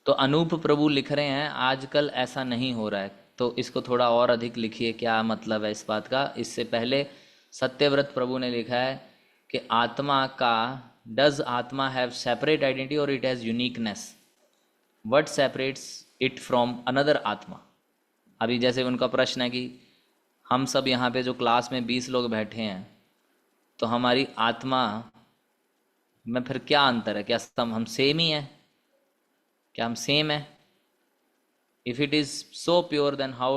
तो अनूप प्रभु लिख रहे हैं आजकल ऐसा नहीं हो रहा है, तो इसको थोड़ा और अधिक लिखिए, क्या मतलब है इस बात का। इससे पहले सत्यव्रत प्रभु ने लिखा है कि आत्मा का, डज आत्मा हैव सेपरेट आइडेंटिटी और it has uniqueness, what separates it from another आत्मा। अभी जैसे उनका प्रश्न है कि हम सब यहाँ पे जो क्लास में 20 लोग बैठे हैं, तो हमारी आत्मा में फिर क्या अंतर है, क्या हम सेम ही हैं, क्या हम सेम है? If it is so pure, then how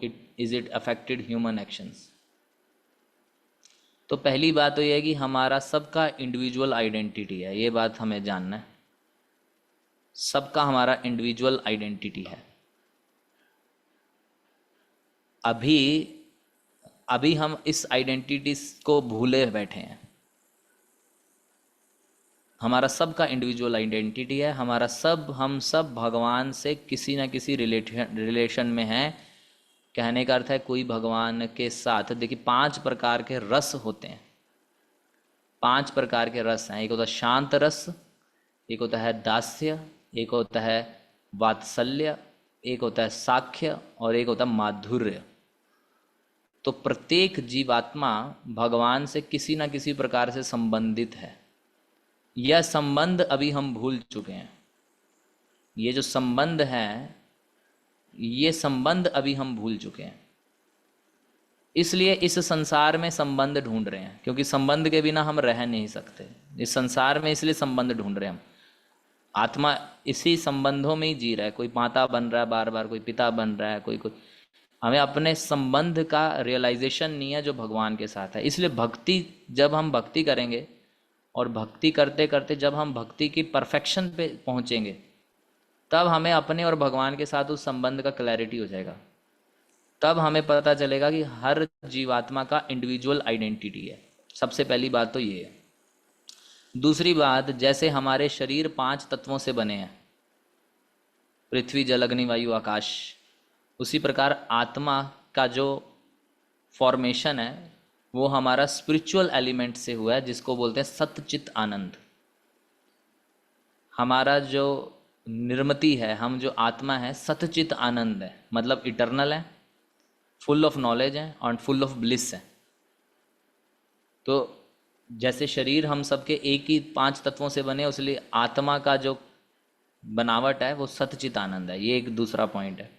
it is it affected human actions? तो पहली बात तो यह है कि हमारा सबका इंडिविजुअल आइडेंटिटी है, ये बात हमें जानना है। सबका हमारा इंडिविजुअल आइडेंटिटी है। अभी अभी हम इस आइडेंटिटी को भूले बैठे हैं। हमारा सबका इंडिविजुअल आइडेंटिटी है, हम सब भगवान से किसी ना किसी रिलेशन में हैं। कहने का अर्थ है कोई भगवान के साथ, देखिए 5 प्रकार के रस होते हैं, 5 प्रकार के रस हैं। एक होता है शांत रस, एक होता है दास्य, एक होता है वात्सल्य, एक होता है साख्य और एक होता है माधुर्य। तो प्रत्येक जीवात्मा भगवान से किसी ना किसी प्रकार से संबंधित है। यह संबंध अभी हम भूल चुके हैं। ये जो संबंध है, ये संबंध अभी हम भूल चुके हैं। इसलिए इस संसार में संबंध ढूंढ रहे हैं, क्योंकि संबंध के बिना हम रह नहीं सकते इस संसार में, इसलिए संबंध ढूंढ रहे हैं हम। आत्मा इसी संबंधों में ही जी रहा है, कोई माता बन रहा है बार बार, कोई पिता बन रहा है, कोई हमें अपने संबंध का रियलाइजेशन नहीं है जो भगवान के साथ है। इसलिए भक्ति, जब हम भक्ति करेंगे और भक्ति करते करते जब हम भक्ति की परफेक्शन पे पहुंचेंगे, तब हमें अपने और भगवान के साथ उस संबंध का क्लैरिटी हो जाएगा। तब हमें पता चलेगा कि हर जीवात्मा का इंडिविजुअल आइडेंटिटी है। सबसे पहली बात तो ये है। दूसरी बात, जैसे हमारे शरीर 5 तत्वों से बने हैं, पृथ्वी जल अग्नि वायु आकाश, उसी प्रकार आत्मा का जो फॉर्मेशन है वो हमारा स्पिरिचुअल एलिमेंट से हुआ है, जिसको बोलते हैं सतचित आनंद। हमारा जो निर्मिति है, हम जो आत्मा है, सतचित आनंद है, मतलब इटर्नल है, फुल ऑफ नॉलेज है और फुल ऑफ ब्लिस है। तो जैसे शरीर हम सबके एक ही 5 तत्वों से बने, इसलिए आत्मा का जो बनावट है वो सतचित आनंद है। ये एक दूसरा पॉइंट है।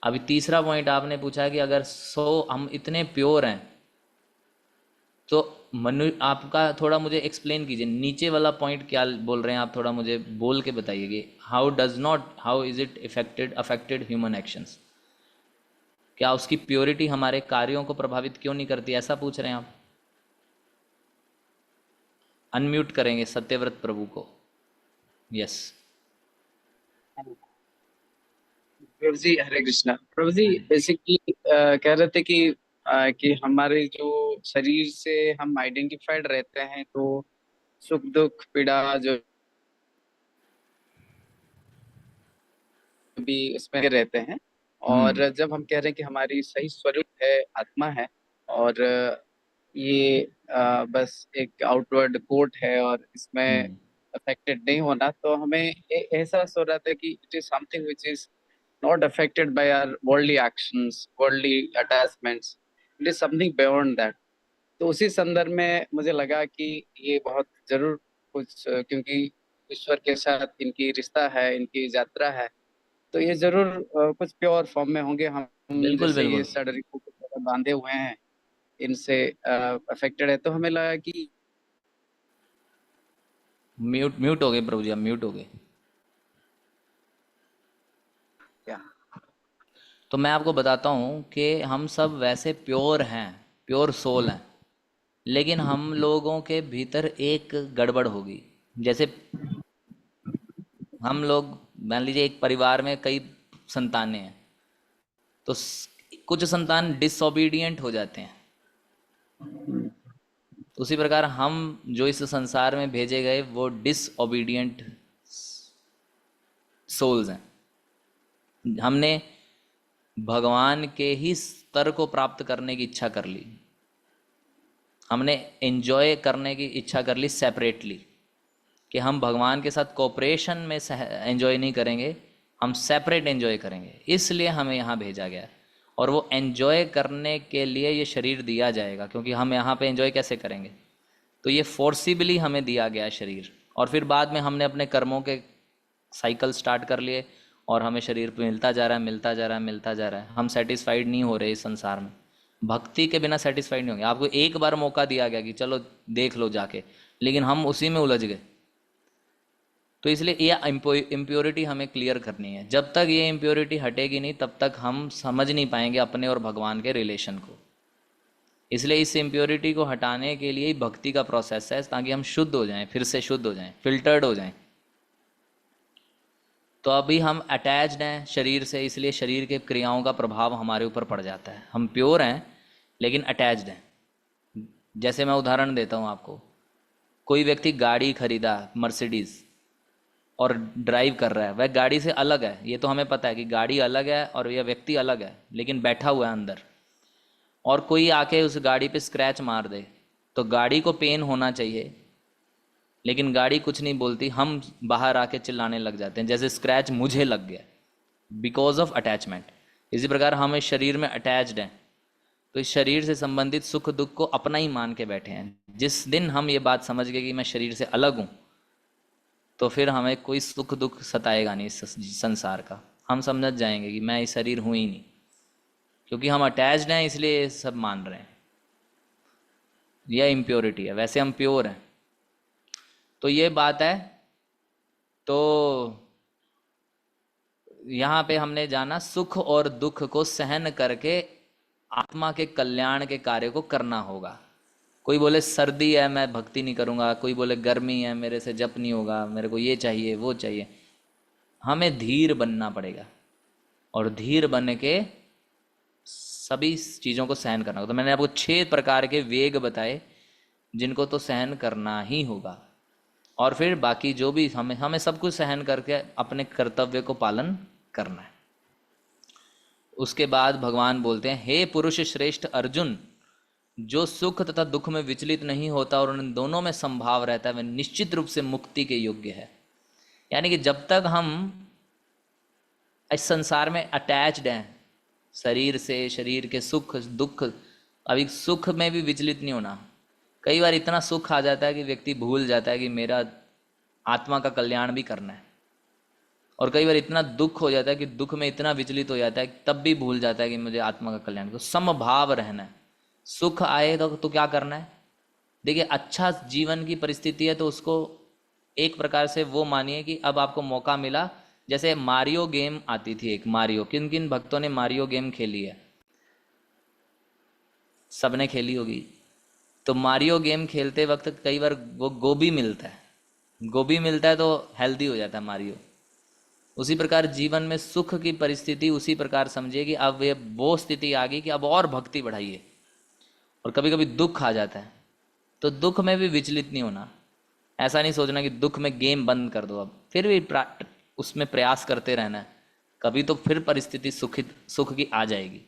अभी तीसरा पॉइंट आपने पूछा कि अगर हम इतने प्योर हैं, तो आपका थोड़ा मुझे एक्सप्लेन कीजिए, नीचे वाला पॉइंट क्या बोल रहे हैं आप, थोड़ा मुझे बोल के बताइए। How is it affected human actions? क्या उसकी प्योरिटी हमारे कार्यों को प्रभावित क्यों नहीं करती, ऐसा पूछ रहे हैं आप? अनम्यूट करेंगे सत्यव्रत प्रभु को। यस। प्रभु जी हरे कृष्णा। प्रभु जी बेसिकली कह रहे थे कि हमारे जो शरीर से हम आइडेंटिफाइड रहते हैं, तो सुख दुख पीड़ा जो भी उसमें रहते हैं। और जब हम कह रहे हैं कि हमारी सही स्वरूप है आत्मा है, और ये बस एक आउटवर्ड कोट है और इसमें अफेक्टेड नहीं होना, तो हमें एहसास हो रहा था कि it is something which is not affected by our worldly actions, worldly attachments. It is something beyond that. तो उसी संदर्भ में मुझे लगा कि ये बहुत जरूर कुछ, क्योंकि ईश्वर के साथ इनकी रिश्ता है, इनकी यात्रा है, तो ये जरूर कुछ प्योर फॉर्म में होंगे। हम बिल्कुल जैसे ये बिल्कुल। षड्रिपु की तरह बांधे हुए हैं, इनसे अफेक्टेड है, तो हमें लगा कि म्यूट हो गए प्रभु जी, आप म्यूट हो गए। क्या तो मैं आपको बताता हूँ कि हम सब वैसे प्योर हैं, प्योर सोल हैं, लेकिन हम लोगों के भीतर एक गड़बड़ होगी। जैसे हम लोग, मान लीजिए एक परिवार में कई संतानें हैं, तो कुछ संतान डिसोबीडियंट हो जाते हैं, तो उसी प्रकार हम जो इस संसार में भेजे गए वो डिसओबीडियंट सोल्स हैं। हमने भगवान के ही स्तर को प्राप्त करने की इच्छा कर ली, हमने एंजॉय करने की इच्छा कर ली सेपरेटली, कि हम भगवान के साथ कोऑपरेशन में एंजॉय नहीं करेंगे, हम सेपरेट एंजॉय करेंगे। इसलिए हमें यहाँ भेजा गया और वो एंजॉय करने के लिए ये शरीर दिया जाएगा, क्योंकि हम यहाँ पे एंजॉय कैसे करेंगे। तो ये फोर्सिबली हमें दिया गया शरीर, और फिर बाद में हमने अपने कर्मों के साइकिल स्टार्ट कर लिए और हमें शरीर मिलता जा रहा है, मिलता जा रहा है, मिलता जा रहा है। हम सेटिस्फाइड नहीं हो रहे इस संसार में, भक्ति के बिना सेटिस्फाइड नहीं होंगे। आपको एक बार मौका दिया गया कि चलो देख लो जाके, लेकिन हम उसी में उलझ गए। तो इसलिए ये इम्प्योरिटी हमें क्लियर करनी है। जब तक ये इम्प्योरिटी हटेगी नहीं तब तक हम समझ नहीं पाएंगे अपने और भगवान के रिलेशन को। इसलिए इस इम्प्योरिटी को हटाने के लिए ही भक्ति का प्रोसेस है, ताकि हम शुद्ध हो जाएं, फिर से शुद्ध हो जाएं, फिल्टर्ड हो जाएं। तो अभी हम अटैच्ड हैं शरीर से, इसलिए शरीर के क्रियाओं का प्रभाव हमारे ऊपर पड़ जाता है। हम प्योर हैं लेकिन अटैच्ड हैं। जैसे मैं उदाहरण देता हूँ आपको, कोई व्यक्ति गाड़ी खरीदा मर्सिडीज़ और ड्राइव कर रहा है, वह गाड़ी से अलग है, ये तो हमें पता है कि गाड़ी अलग है और यह व्यक्ति अलग है, लेकिन बैठा हुआ है अंदर। और कोई आके उस गाड़ी पे स्क्रैच मार दे तो गाड़ी को पेन होना चाहिए, लेकिन गाड़ी कुछ नहीं बोलती, हम बाहर आके चिल्लाने लग जाते हैं जैसे स्क्रैच मुझे लग गया, बिकॉज ऑफ अटैचमेंट। इसी प्रकार हम इस शरीर में अटैच्ड हैं, तो इस शरीर से संबंधित सुख दुख को अपना ही मान के बैठे हैं। जिस दिन हम ये बात समझ गए कि मैं शरीर से अलग हूँ, तो फिर हमें कोई सुख दुख सताएगा नहीं इस संसार का। हम समझ जाएंगे कि मैं इस शरीर हूँ ही नहीं, क्योंकि हम अटैच्ड हैं इसलिए ये सब मान रहे हैं। यह इम्प्योरिटी है, वैसे हम प्योर हैं। तो ये बात है। तो यहाँ पे हमने जाना सुख और दुख को सहन करके आत्मा के कल्याण के कार्य को करना होगा। कोई बोले सर्दी है मैं भक्ति नहीं करूँगा, कोई बोले गर्मी है मेरे से जप नहीं होगा, मेरे को ये चाहिए वो चाहिए। हमें धीर बनना पड़ेगा और धीर बन के सभी चीज़ों को सहन करना होगा। तो मैंने आपको 6 प्रकार के वेग बताए जिनको तो सहन करना ही होगा, और फिर बाकी जो भी हमें सब कुछ सहन करके अपने कर्तव्य को पालन करना है। उसके बाद भगवान बोलते हैं, हे पुरुष श्रेष्ठ अर्जुन, जो सुख तथा दुख में विचलित नहीं होता और उन दोनों में संभाव रहता है, वह निश्चित रूप से मुक्ति के योग्य है। यानी कि जब तक हम इस संसार में अटैच्ड हैं शरीर से, शरीर के सुख दुख, अभी सुख में भी विचलित नहीं होना। कई बार इतना सुख आ जाता है कि व्यक्ति भूल जाता है कि मेरा आत्मा का कल्याण भी करना है, और कई बार इतना दुख हो जाता है कि दुख में इतना विचलित हो जाता है तब भी भूल जाता है कि मुझे आत्मा का कल्याण को। समभाव रहना है। सुख आए तो क्या करना है? देखिए, अच्छा जीवन की परिस्थिति है तो उसको एक प्रकार से वो मानिए कि अब आपको मौका मिला। जैसे मारियो गेम आती थी एक, मारियो, किन किन भक्तों ने मारियो गेम खेली है? सबने खेली होगी। तो मारियो गेम खेलते वक्त कई बार वो गोभी मिलता है, गोभी मिलता है तो हेल्दी हो जाता है मारियो। उसी प्रकार जीवन में सुख की परिस्थिति उसी प्रकार समझिए कि अब ये वो स्थिति आ गई कि अब और भक्ति बढ़ाइए। और कभी कभी दुख आ जाता है तो दुख में भी विचलित नहीं होना। ऐसा नहीं सोचना कि दुख में गेम बंद कर दो, अब फिर भी उसमें प्रयास करते रहना है, कभी तो फिर परिस्थिति सुख की आ जाएगी।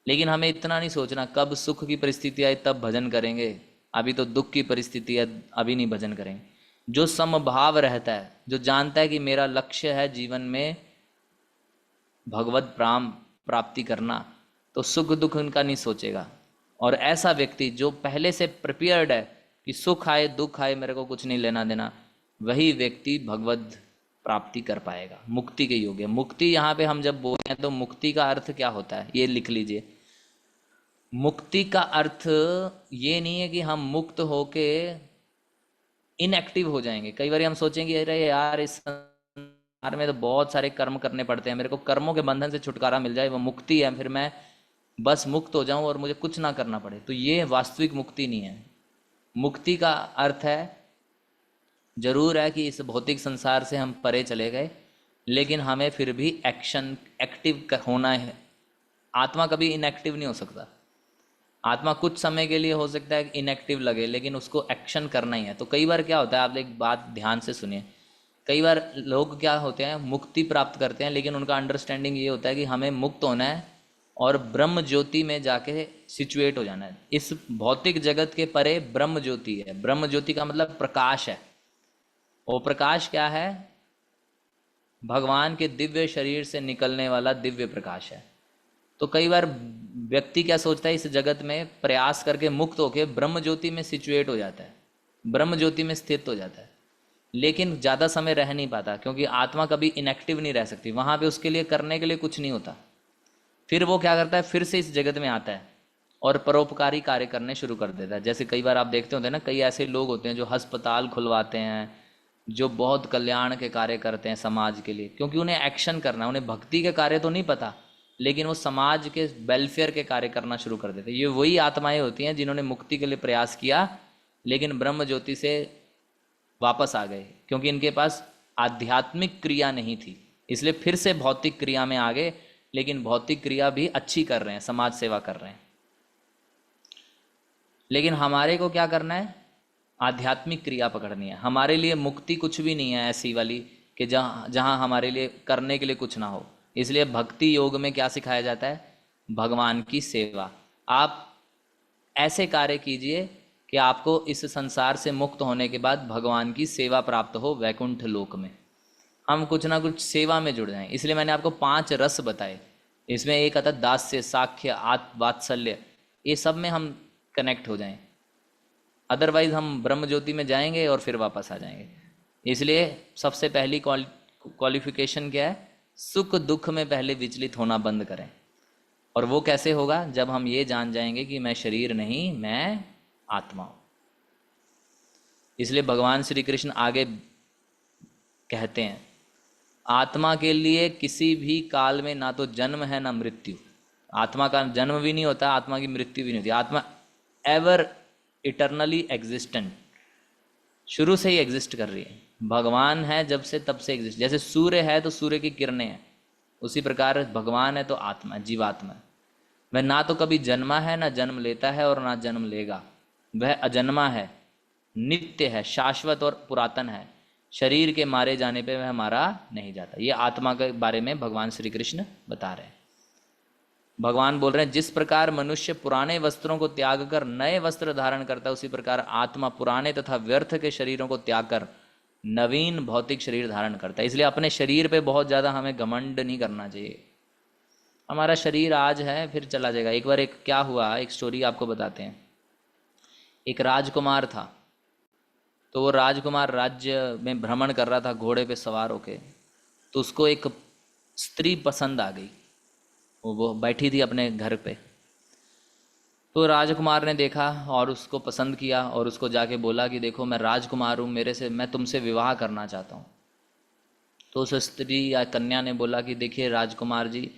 लेकिन हमें इतना नहीं सोचना कब सुख की परिस्थिति आए तब भजन करेंगे, अभी तो दुख की परिस्थिति है अभी नहीं भजन करेंगे। जो समभाव रहता है, जो जानता है कि मेरा लक्ष्य है जीवन में भगवत प्राप्ति करना, तो सुख दुख उनका नहीं सोचेगा। और ऐसा व्यक्ति जो पहले से प्रिपेयर्ड है कि सुख आए दुख आए मेरे को कुछ नहीं लेना देना, वही व्यक्ति भगवत प्राप्ति कर पाएगा, मुक्ति के योग्य। मुक्ति यहाँ पे हम जब बोलते हैं तो मुक्ति का अर्थ क्या होता है ये लिख लीजिए। मुक्ति का अर्थ ये नहीं है कि हम मुक्त होके इनएक्टिव हो जाएंगे। कई बार हम सोचेंगे अरे यार इस संसार में तो बहुत सारे कर्म करने पड़ते हैं, मेरे को कर्मों के बंधन से छुटकारा मिल जाए वो मुक्ति है, फिर मैं बस मुक्त हो जाऊं और मुझे कुछ ना करना पड़े। तो ये वास्तविक मुक्ति नहीं है। मुक्ति का अर्थ है, जरूर है कि इस भौतिक संसार से हम परे चले गए, लेकिन हमें फिर भी एक्टिव होना है। आत्मा कभी इनएक्टिव नहीं हो सकता। आत्मा कुछ समय के लिए हो सकता है इनएक्टिव लगे, लेकिन उसको एक्शन करना ही है। तो कई बार क्या होता है, आप एक बात ध्यान से सुनिए, कई बार लोग क्या होते हैं, मुक्ति प्राप्त करते हैं, लेकिन उनका अंडरस्टैंडिंग ये होता है कि हमें मुक्त होना है और ब्रह्म ज्योति में जाके सिचुएट हो जाना है। इस भौतिक जगत के परे ब्रह्म ज्योति है। ब्रह्म ज्योति का मतलब प्रकाश है। वो प्रकाश क्या है? भगवान के दिव्य शरीर से निकलने वाला दिव्य प्रकाश है। तो कई बार व्यक्ति क्या सोचता है, इस जगत में प्रयास करके मुक्त होके ब्रह्म ज्योति में सिचुएट हो जाता है, ब्रह्म ज्योति में स्थित हो जाता है, लेकिन ज़्यादा समय रह नहीं पाता, क्योंकि आत्मा कभी इनएक्टिव नहीं रह सकती। वहाँ पे उसके लिए करने के लिए कुछ नहीं होता। फिर वो क्या करता है, फिर से इस जगत में आता है और परोपकारी कार्य करने शुरू कर देता है। जैसे कई बार आप देखते होते हैं ना, कई ऐसे लोग होते हैं जो अस्पताल खुलवाते हैं, जो बहुत कल्याण के कार्य करते हैं समाज के लिए, क्योंकि उन्हें एक्शन करना है। उन्हें भक्ति के कार्य तो नहीं पता, लेकिन वो समाज के वेलफेयर के कार्य करना शुरू कर देते हैं। ये वही आत्माएं होती हैं जिन्होंने मुक्ति के लिए प्रयास किया, लेकिन ब्रह्म ज्योति से वापस आ गए, क्योंकि इनके पास आध्यात्मिक क्रिया नहीं थी, इसलिए फिर से भौतिक क्रिया में आ गए। लेकिन भौतिक क्रिया भी अच्छी कर रहे हैं, समाज सेवा कर रहे हैं। लेकिन हमारे को क्या करना है? आध्यात्मिक क्रिया पकड़नी है। हमारे लिए मुक्ति कुछ भी नहीं है ऐसी वाली कि जहाँ जहाँ हमारे लिए करने के लिए कुछ ना हो। इसलिए भक्ति योग में क्या सिखाया जाता है? भगवान की सेवा। आप ऐसे कार्य कीजिए कि आपको इस संसार से मुक्त होने के बाद भगवान की सेवा प्राप्त हो वैकुंठ लोक में। हम कुछ ना कुछ सेवा में जुड़ जाएं। इसलिए मैंने आपको 5 रस बताए। इसमें एक आता दास्य, साख्य, वात्सल्य, ये सब में हम कनेक्ट हो जाएं। अदरवाइज हम ब्रह्म ज्योति में जाएंगे और फिर वापस आ जाएंगे। इसलिए सबसे पहली क्वालिफिकेशन क्या है? सुख दुख में पहले विचलित होना बंद करें। और वो कैसे होगा? जब हम ये जान जाएंगे कि मैं शरीर नहीं, मैं आत्मा हूं। इसलिए भगवान श्री कृष्ण आगे कहते हैं, आत्मा के लिए किसी भी काल में ना तो जन्म है ना मृत्यु। आत्मा का जन्म भी नहीं होता, आत्मा की मृत्यु भी नहीं होती। आत्मा एवर इटर्नली एग्जिस्टेंट, शुरू से ही एग्जिस्ट कर रही है। भगवान है जब से तब से एग्जिस्ट। जैसे सूर्य है तो सूर्य की किरणें हैं, उसी प्रकार भगवान है तो आत्मा, जीवात्मा है। वह ना तो कभी जन्मा है, ना जन्म लेता है और ना जन्म लेगा। वह अजन्मा है, नित्य है, शाश्वत और पुरातन है। शरीर के मारे जाने पे वह मारा नहीं जाता। ये आत्मा के बारे में भगवान श्री कृष्ण बता रहे हैं। भगवान बोल रहे हैं, जिस प्रकार मनुष्य पुराने वस्त्रों को त्याग कर नए वस्त्र धारण करता है, उसी प्रकार आत्मा पुराने तथा व्यर्थ के शरीरों को त्याग कर नवीन भौतिक शरीर धारण करता है। इसलिए अपने शरीर पे बहुत ज़्यादा हमें घमंड नहीं करना चाहिए। हमारा शरीर आज है, फिर चला जाएगा। एक बार एक क्या हुआ, एक स्टोरी आपको बताते हैं। एक राजकुमार था, तो वो राजकुमार राज्य में भ्रमण कर रहा था घोड़े पे सवार होके। तो उसको एक स्त्री पसंद आ गई, वो बैठी थी अपने घर पे। तो राजकुमार ने देखा और उसको पसंद किया और उसको जाके बोला कि देखो मैं राजकुमार हूँ, मैं तुमसे विवाह करना चाहता हूँ। तो उस स्त्री या कन्या ने बोला कि देखिए राजकुमार जी,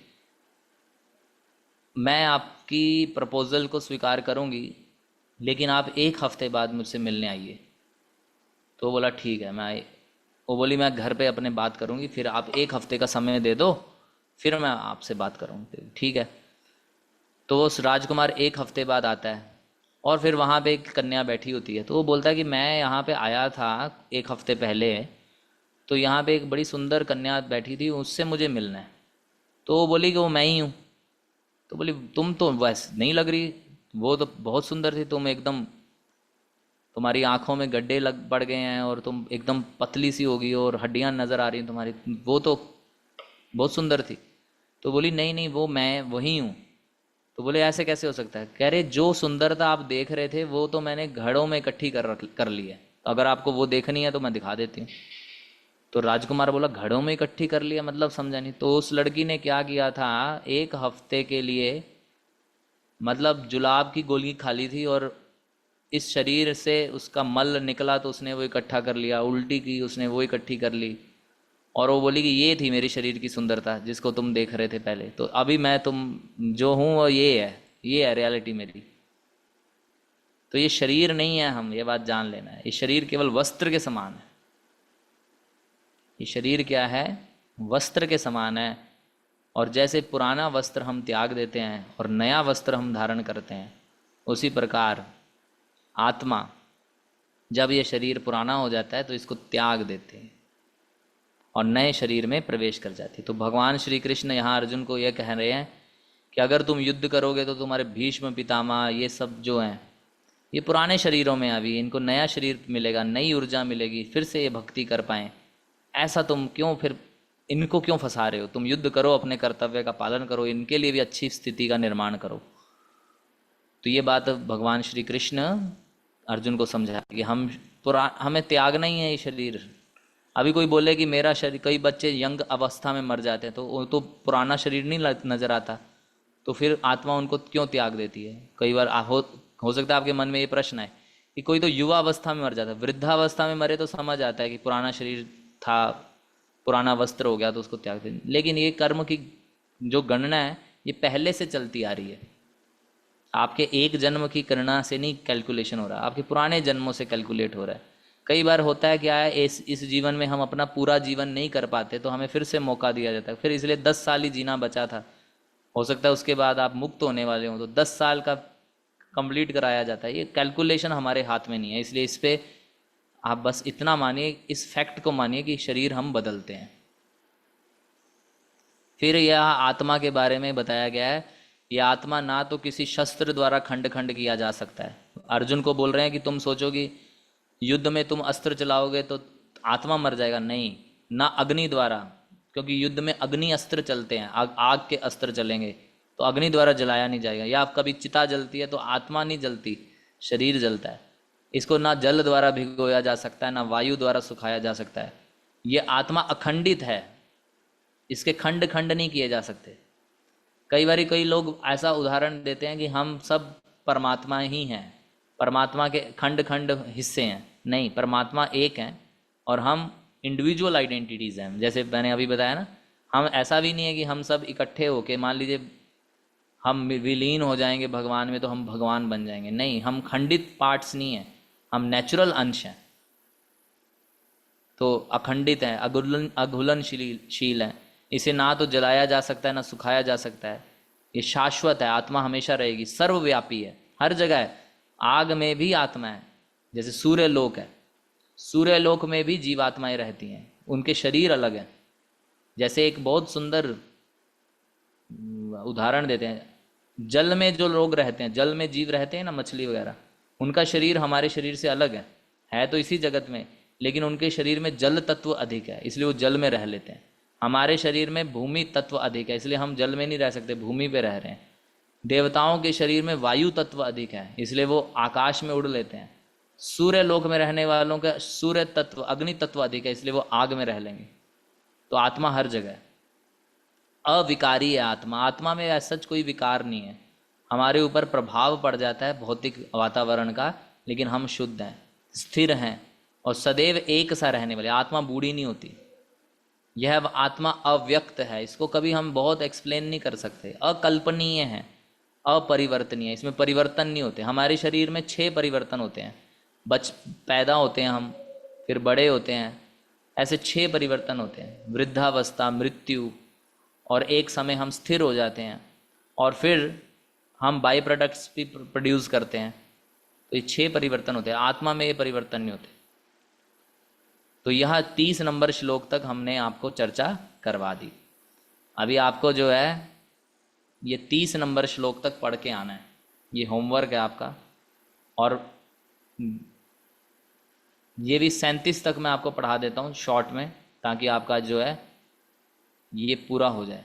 मैं आपकी प्रपोजल को स्वीकार करूँगी, लेकिन आप 1 हफ्ते बाद मुझसे मिलने आइए। तो बोला ठीक है, वो बोली मैं घर पे अपने बात करूँगी, फिर आप 1 हफ्ते का समय दे दो, फिर मैं आपसे बात करूँगी। ठीक है। तो उस राजकुमार 1 हफ्ते बाद आता है और फिर वहाँ पे एक कन्या बैठी होती है। तो वो बोलता है कि मैं यहाँ पे आया था 1 हफ्ते पहले, तो यहाँ पे एक बड़ी सुंदर कन्या बैठी थी, उससे मुझे मिलना है। तो वो बोली कि वो मैं ही हूँ। तो बोली तुम तो वैसे नहीं लग रही, वो तो बहुत सुंदर थी, तुम एकदम, तुम्हारी आंखों में गड्ढे लग पड़ गए हैं और तुम एकदम पतली सी होगी और हड्डियां नज़र आ रही हैं तुम्हारी, वो तो बहुत सुंदर थी। तो बोली नहीं नहीं, वो मैं वही हूँ। तो बोले ऐसे कैसे हो सकता है? कह रहे जो सुंदरता आप देख रहे थे वो तो मैंने घड़ों में इकट्ठी कर ली है, तो अगर आपको वो देखनी है तो मैं दिखा देती हूँ। तो राजकुमार बोला घड़ों में इकट्ठी कर लिया, मतलब समझा नहीं। तो उस लड़की ने क्या किया था, 1 हफ्ते के लिए मतलब जुलाब की गोली खा ली थी, और इस शरीर से उसका मल निकला तो उसने वो इकट्ठा कर लिया, उल्टी की उसने वो इकट्ठी कर ली, और वो बोली कि ये थी मेरी शरीर की सुंदरता जिसको तुम देख रहे थे पहले, तो अभी मैं तुम जो हूँ वो ये है रियलिटी मेरी। तो ये शरीर नहीं है हम, ये बात जान लेना है। ये शरीर केवल वस्त्र के समान है। ये शरीर क्या है? वस्त्र के समान है। और जैसे पुराना वस्त्र हम त्याग देते हैं और नया वस्त्र हम धारण करते हैं, उसी प्रकार आत्मा जब ये शरीर पुराना हो जाता है तो इसको त्याग देते हैं और नए शरीर में प्रवेश कर जाती है। तो भगवान श्री कृष्ण यहाँ अर्जुन को यह कह रहे हैं कि अगर तुम युद्ध करोगे तो तुम्हारे भीष्म पितामह ये सब जो हैं ये पुराने शरीरों में अभी इनको नया शरीर मिलेगा, नई ऊर्जा मिलेगी, फिर से ये भक्ति कर पाएँ। ऐसा तुम क्यों फिर इनको क्यों फंसा रहे हो? तुम युद्ध करो, अपने कर्तव्य का पालन करो, इनके लिए भी अच्छी स्थिति का निर्माण करो। तो ये बात भगवान श्री कृष्ण अर्जुन को समझा कि हमें त्यागना ही है ये शरीर। अभी कोई बोले कि मेरा शरीर, कई बच्चे यंग अवस्था में मर जाते हैं तो वो तो पुराना शरीर नहीं नजर आता, तो फिर आत्मा उनको क्यों त्याग देती है? कई बार हो सकता है आपके मन में ये प्रश्न है कि कोई तो युवा अवस्था में मर जाता है, वृद्धावस्था में मरे तो समझ आता है कि पुराना शरीर था, पुराना वस्त्र हो गया तो उसको त्याग दे। लेकिन ये कर्म की जो गणना है ये पहले से चलती आ रही है। आपके एक जन्म की गणना से नहीं कैलकुलेशन हो रहा, आपके पुराने जन्मों से कैलकुलेट हो रहा है। कई बार होता है क्या है, इस जीवन में हम अपना पूरा जीवन नहीं कर पाते तो हमें फिर से मौका दिया जाता है, फिर इसलिए 10 साल ही जीना बचा था, हो सकता है उसके बाद आप मुक्त होने वाले हो तो 10 साल का कंप्लीट कराया जाता है। ये कैलकुलेशन हमारे हाथ में नहीं है, इसलिए इस पे आप बस इतना मानिए, इस फैक्ट को मानिए कि शरीर हम बदलते हैं। फिर यह आत्मा के बारे में बताया गया है, यह आत्मा ना तो किसी शस्त्र द्वारा खंड खंड किया जा सकता है। अर्जुन को बोल रहे हैं कि तुम सोचो कि युद्ध में तुम अस्त्र चलाओगे तो आत्मा मर जाएगा, नहीं। ना अग्नि द्वारा, क्योंकि युद्ध में अग्नि अस्त्र चलते हैं, आग के अस्त्र चलेंगे तो अग्नि द्वारा जलाया नहीं जाएगा। या कभी चिता जलती है तो आत्मा नहीं जलती, शरीर जलता है। इसको ना जल द्वारा भिगोया जा सकता है, ना वायु द्वारा सुखाया जा सकता है। ये आत्मा अखंडित है, इसके खंड खंड नहीं किए जा सकते। कई बार कई लोग ऐसा उदाहरण देते हैं कि हम सब परमात्मा ही हैं, परमात्मा के खंड खंड हिस्से हैं। नहीं, परमात्मा एक है और हम इंडिविजुअल आइडेंटिटीज़ हैं। जैसे मैंने अभी बताया ना, हम ऐसा भी नहीं है कि हम सब इकट्ठे होके, मान लीजिए हम विलीन हो जाएंगे भगवान में तो हम भगवान बन जाएंगे। नहीं, हम खंडित पार्ट्स नहीं हैं, हम नेचुरल अंश हैं। तो अखंडित है, अघुलनशील है। इसे ना तो जलाया जा सकता है ना सुखाया जा सकता है। ये शाश्वत है, आत्मा हमेशा रहेगी, सर्वव्यापी है, हर जगह है। आग में भी आत्मा है, जैसे सूर्य लोक है, सूर्य लोक में भी जीवात्माएं रहती हैं, उनके शरीर अलग हैं। जैसे एक बहुत सुंदर उदाहरण देते हैं, जल में जो लोग रहते हैं, जल में जीव रहते हैं ना, मछली वगैरह, उनका शरीर हमारे शरीर से अलग है तो इसी जगत में, लेकिन उनके शरीर में जल तत्व अधिक है, इसलिए वो जल में रह लेते हैं। हमारे शरीर में भूमि तत्व अधिक है, इसलिए हम जल में नहीं रह सकते, भूमि पे रह रहे हैं। देवताओं के शरीर में वायु तत्व अधिक है, इसलिए वो आकाश में उड़ लेते हैं। सूर्य लोक में रहने वालों का सूर्य तत्व, अग्नि तत्व अधिक है, इसलिए वो आग में रह लेंगे। तो आत्मा हर जगह है, अविकारी है आत्मा। आत्मा में ऐसा सच कोई विकार नहीं है। हमारे ऊपर प्रभाव पड़ जाता है भौतिक वातावरण का, लेकिन हम शुद्ध हैं, स्थिर हैं और सदैव एक सा रहने वाले। आत्मा बूढ़ी नहीं होती, यह आत्मा अव्यक्त है, इसको कभी हम बहुत एक्सप्लेन नहीं कर सकते, अकल्पनीय है, अपरिवर्तनीय है, इसमें परिवर्तन नहीं होते। हमारे शरीर में 6 परिवर्तन होते हैं, पैदा होते हैं हम, फिर बड़े होते हैं, ऐसे 6 परिवर्तन होते हैं, वृद्धावस्था, मृत्यु, और एक समय हम स्थिर हो जाते हैं और फिर हम बाई प्रोडक्ट्स भी प्रोड्यूस करते हैं। तो ये 6 परिवर्तन होते हैं, आत्मा में ये परिवर्तन नहीं होते। तो यह 30 नंबर श्लोक तक हमने आपको चर्चा करवा दी। अभी आपको जो है ये 30 नंबर श्लोक तक पढ़ के आना है, ये होमवर्क है आपका। और ये भी 37 तक मैं आपको पढ़ा देता हूँ शॉर्ट में, ताकि आपका जो है ये पूरा हो जाए।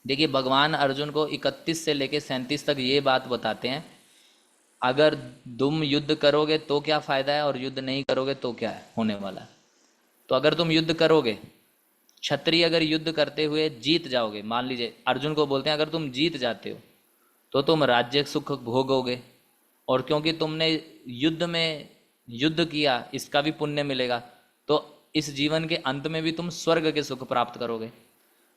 देखिए, भगवान अर्जुन को 31 से लेके 37 तक ये बात बताते हैं, अगर तुम युद्ध करोगे तो क्या फ़ायदा है और युद्ध नहीं करोगे तो क्या है होने वाला है। तो अगर तुम युद्ध करोगे, क्षत्रिय अगर युद्ध करते हुए जीत जाओगे, मान लीजिए अर्जुन को बोलते हैं अगर तुम जीत जाते हो तो तुम राज्य सुख भोगोगे, और क्योंकि तुमने युद्ध में युद्ध किया इसका भी पुण्य मिलेगा, तो इस जीवन के अंत में भी तुम स्वर्ग के सुख प्राप्त करोगे।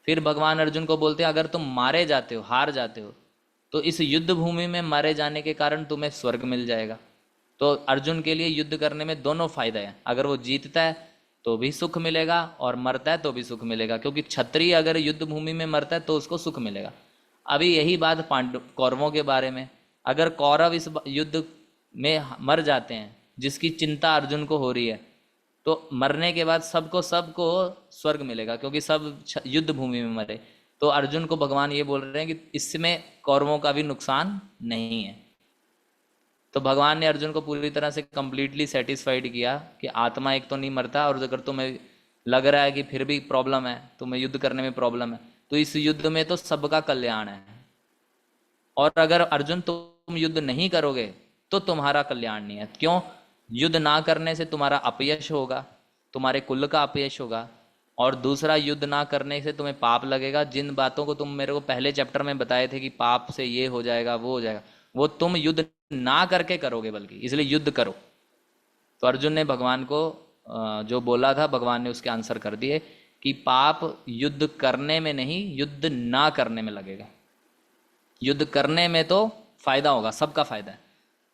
फिर भगवान अर्जुन को बोलते हैं अगर तुम मारे जाते हो, हार जाते हो, तो इस युद्ध भूमि में मारे जाने के कारण तुम्हें स्वर्ग मिल जाएगा। तो अर्जुन के लिए युद्ध करने में दोनों फायदे हैं, अगर वो जीतता है तो भी सुख मिलेगा और मरता है तो भी सुख मिलेगा, क्योंकि क्षत्रिय अगर युद्ध भूमि में मरता है तो उसको सुख मिलेगा। अभी यही बात कौरवों के बारे में, अगर कौरव इस युद्ध में मर जाते हैं, जिसकी चिंता अर्जुन को हो रही है, तो मरने के बाद सबको सबको स्वर्ग मिलेगा, क्योंकि सब युद्ध भूमि में मरे। तो अर्जुन को भगवान ये बोल रहे हैं कि इसमें कौरवों का भी नुकसान नहीं है। तो भगवान ने अर्जुन को पूरी तरह से कंप्लीटली सेटिस्फाइड किया कि आत्मा एक तो नहीं मरता, और अगर तुम्हें लग रहा है कि फिर भी प्रॉब्लम है, तुम्हें युद्ध करने में प्रॉब्लम है, तो इस युद्ध में तो सबका कल्याण है। और अगर अर्जुन तुम युद्ध नहीं करोगे तो तुम्हारा कल्याण नहीं है। क्यों? युद्ध ना करने से तुम्हारा अपयश होगा, तुम्हारे कुल का अपयश होगा, और दूसरा युद्ध ना करने से तुम्हें पाप लगेगा। जिन बातों को तुम मेरे को पहले चैप्टर में बताए थे कि पाप से ये हो जाएगा वो हो जाएगा, वो तुम युद्ध ना करके करोगे, बल्कि इसलिए युद्ध करो। तो अर्जुन ने भगवान को जो बोला था, भगवान ने उसके आंसर कर दिए कि पाप युद्ध करने में नहीं, युद्ध ना करने में लगेगा। युद्ध करने में तो फायदा होगा, सबका फायदा है,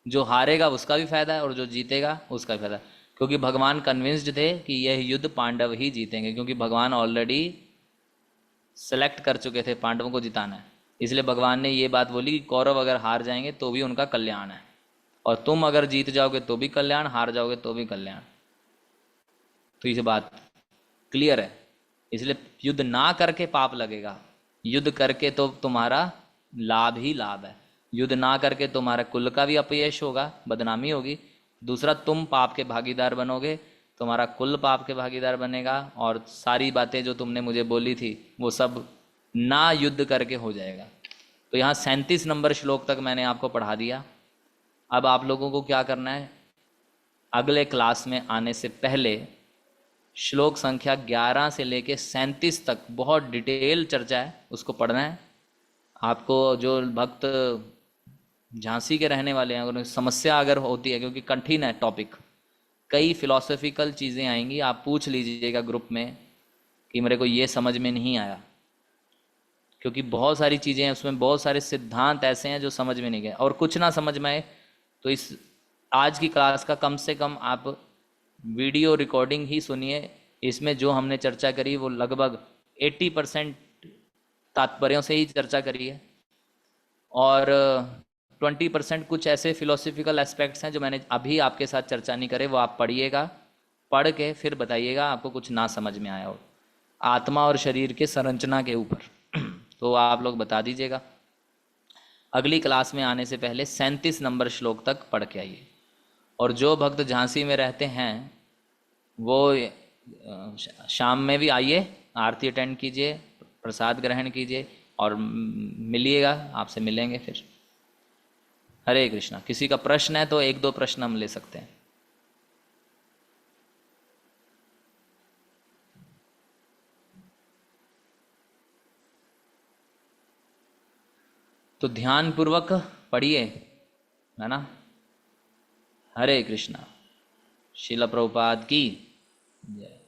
जो हारेगा उसका भी फायदा है और जो जीतेगा उसका भी फायदा है। क्योंकि भगवान कन्विंस्ड थे कि यह युद्ध पांडव ही जीतेंगे, क्योंकि भगवान ऑलरेडी सेलेक्ट कर चुके थे पांडवों को जिताना है। इसलिए भगवान ने ये बात बोली कि कौरव अगर हार जाएंगे तो भी उनका कल्याण है, और तुम अगर जीत जाओगे तो भी कल्याण, हार जाओगे तो भी कल्याण। तो ये बात क्लियर है। इसलिए युद्ध ना करके पाप लगेगा, युद्ध करके तो तुम्हारा लाभ ही लाभ है। युद्ध ना करके तुम्हारा कुल का भी अपयश होगा, बदनामी होगी। दूसरा, तुम पाप के भागीदार बनोगे, तुम्हारा कुल पाप के भागीदार बनेगा, और सारी बातें जो तुमने मुझे बोली थी वो सब ना युद्ध करके हो जाएगा। तो यहाँ 37 नंबर श्लोक तक मैंने आपको पढ़ा दिया। अब आप लोगों को क्या करना है, अगले क्लास में आने से पहले श्लोक संख्या 11 से लेके 37 तक बहुत डिटेल चर्चा है, उसको पढ़ना है आपको। जो भक्त झांसी के रहने वाले हैं, अगर समस्या अगर होती है, क्योंकि कठिन है टॉपिक, कई फिलॉसफिकल चीज़ें आएंगी, आप पूछ लीजिएगा ग्रुप में कि मेरे को ये समझ में नहीं आया, क्योंकि बहुत सारी चीज़ें हैं उसमें, बहुत सारे सिद्धांत ऐसे हैं जो समझ में नहीं गए। और कुछ ना समझ में आए तो इस आज की क्लास का कम से कम आप वीडियो रिकॉर्डिंग ही सुनिए। इसमें जो हमने चर्चा करी वो लगभग 80% तात्पर्यों से ही चर्चा करी है, और 20% कुछ ऐसे फिलोसफिकल एस्पेक्ट्स हैं जो मैंने अभी आपके साथ चर्चा नहीं करे, वो आप पढ़िएगा, पढ़ के फिर बताइएगा आपको कुछ ना समझ में आया हो आत्मा और शरीर के संरचना के ऊपर। तो आप लोग बता दीजिएगा। अगली क्लास में आने से पहले 37 नंबर श्लोक तक पढ़ के आइए। और जो भक्त झांसी में रहते हैं वो शाम में भी आइए, आरती अटेंड कीजिए, प्रसाद ग्रहण कीजिए, और मिलिएगा, आपसे मिलेंगे फिर। हरे कृष्णा। किसी का प्रश्न है तो 1-2 प्रश्न हम ले सकते हैं। तो ध्यान पूर्वक पढ़िए, है ना। हरे कृष्णा। श्रील प्रभुपाद की जय।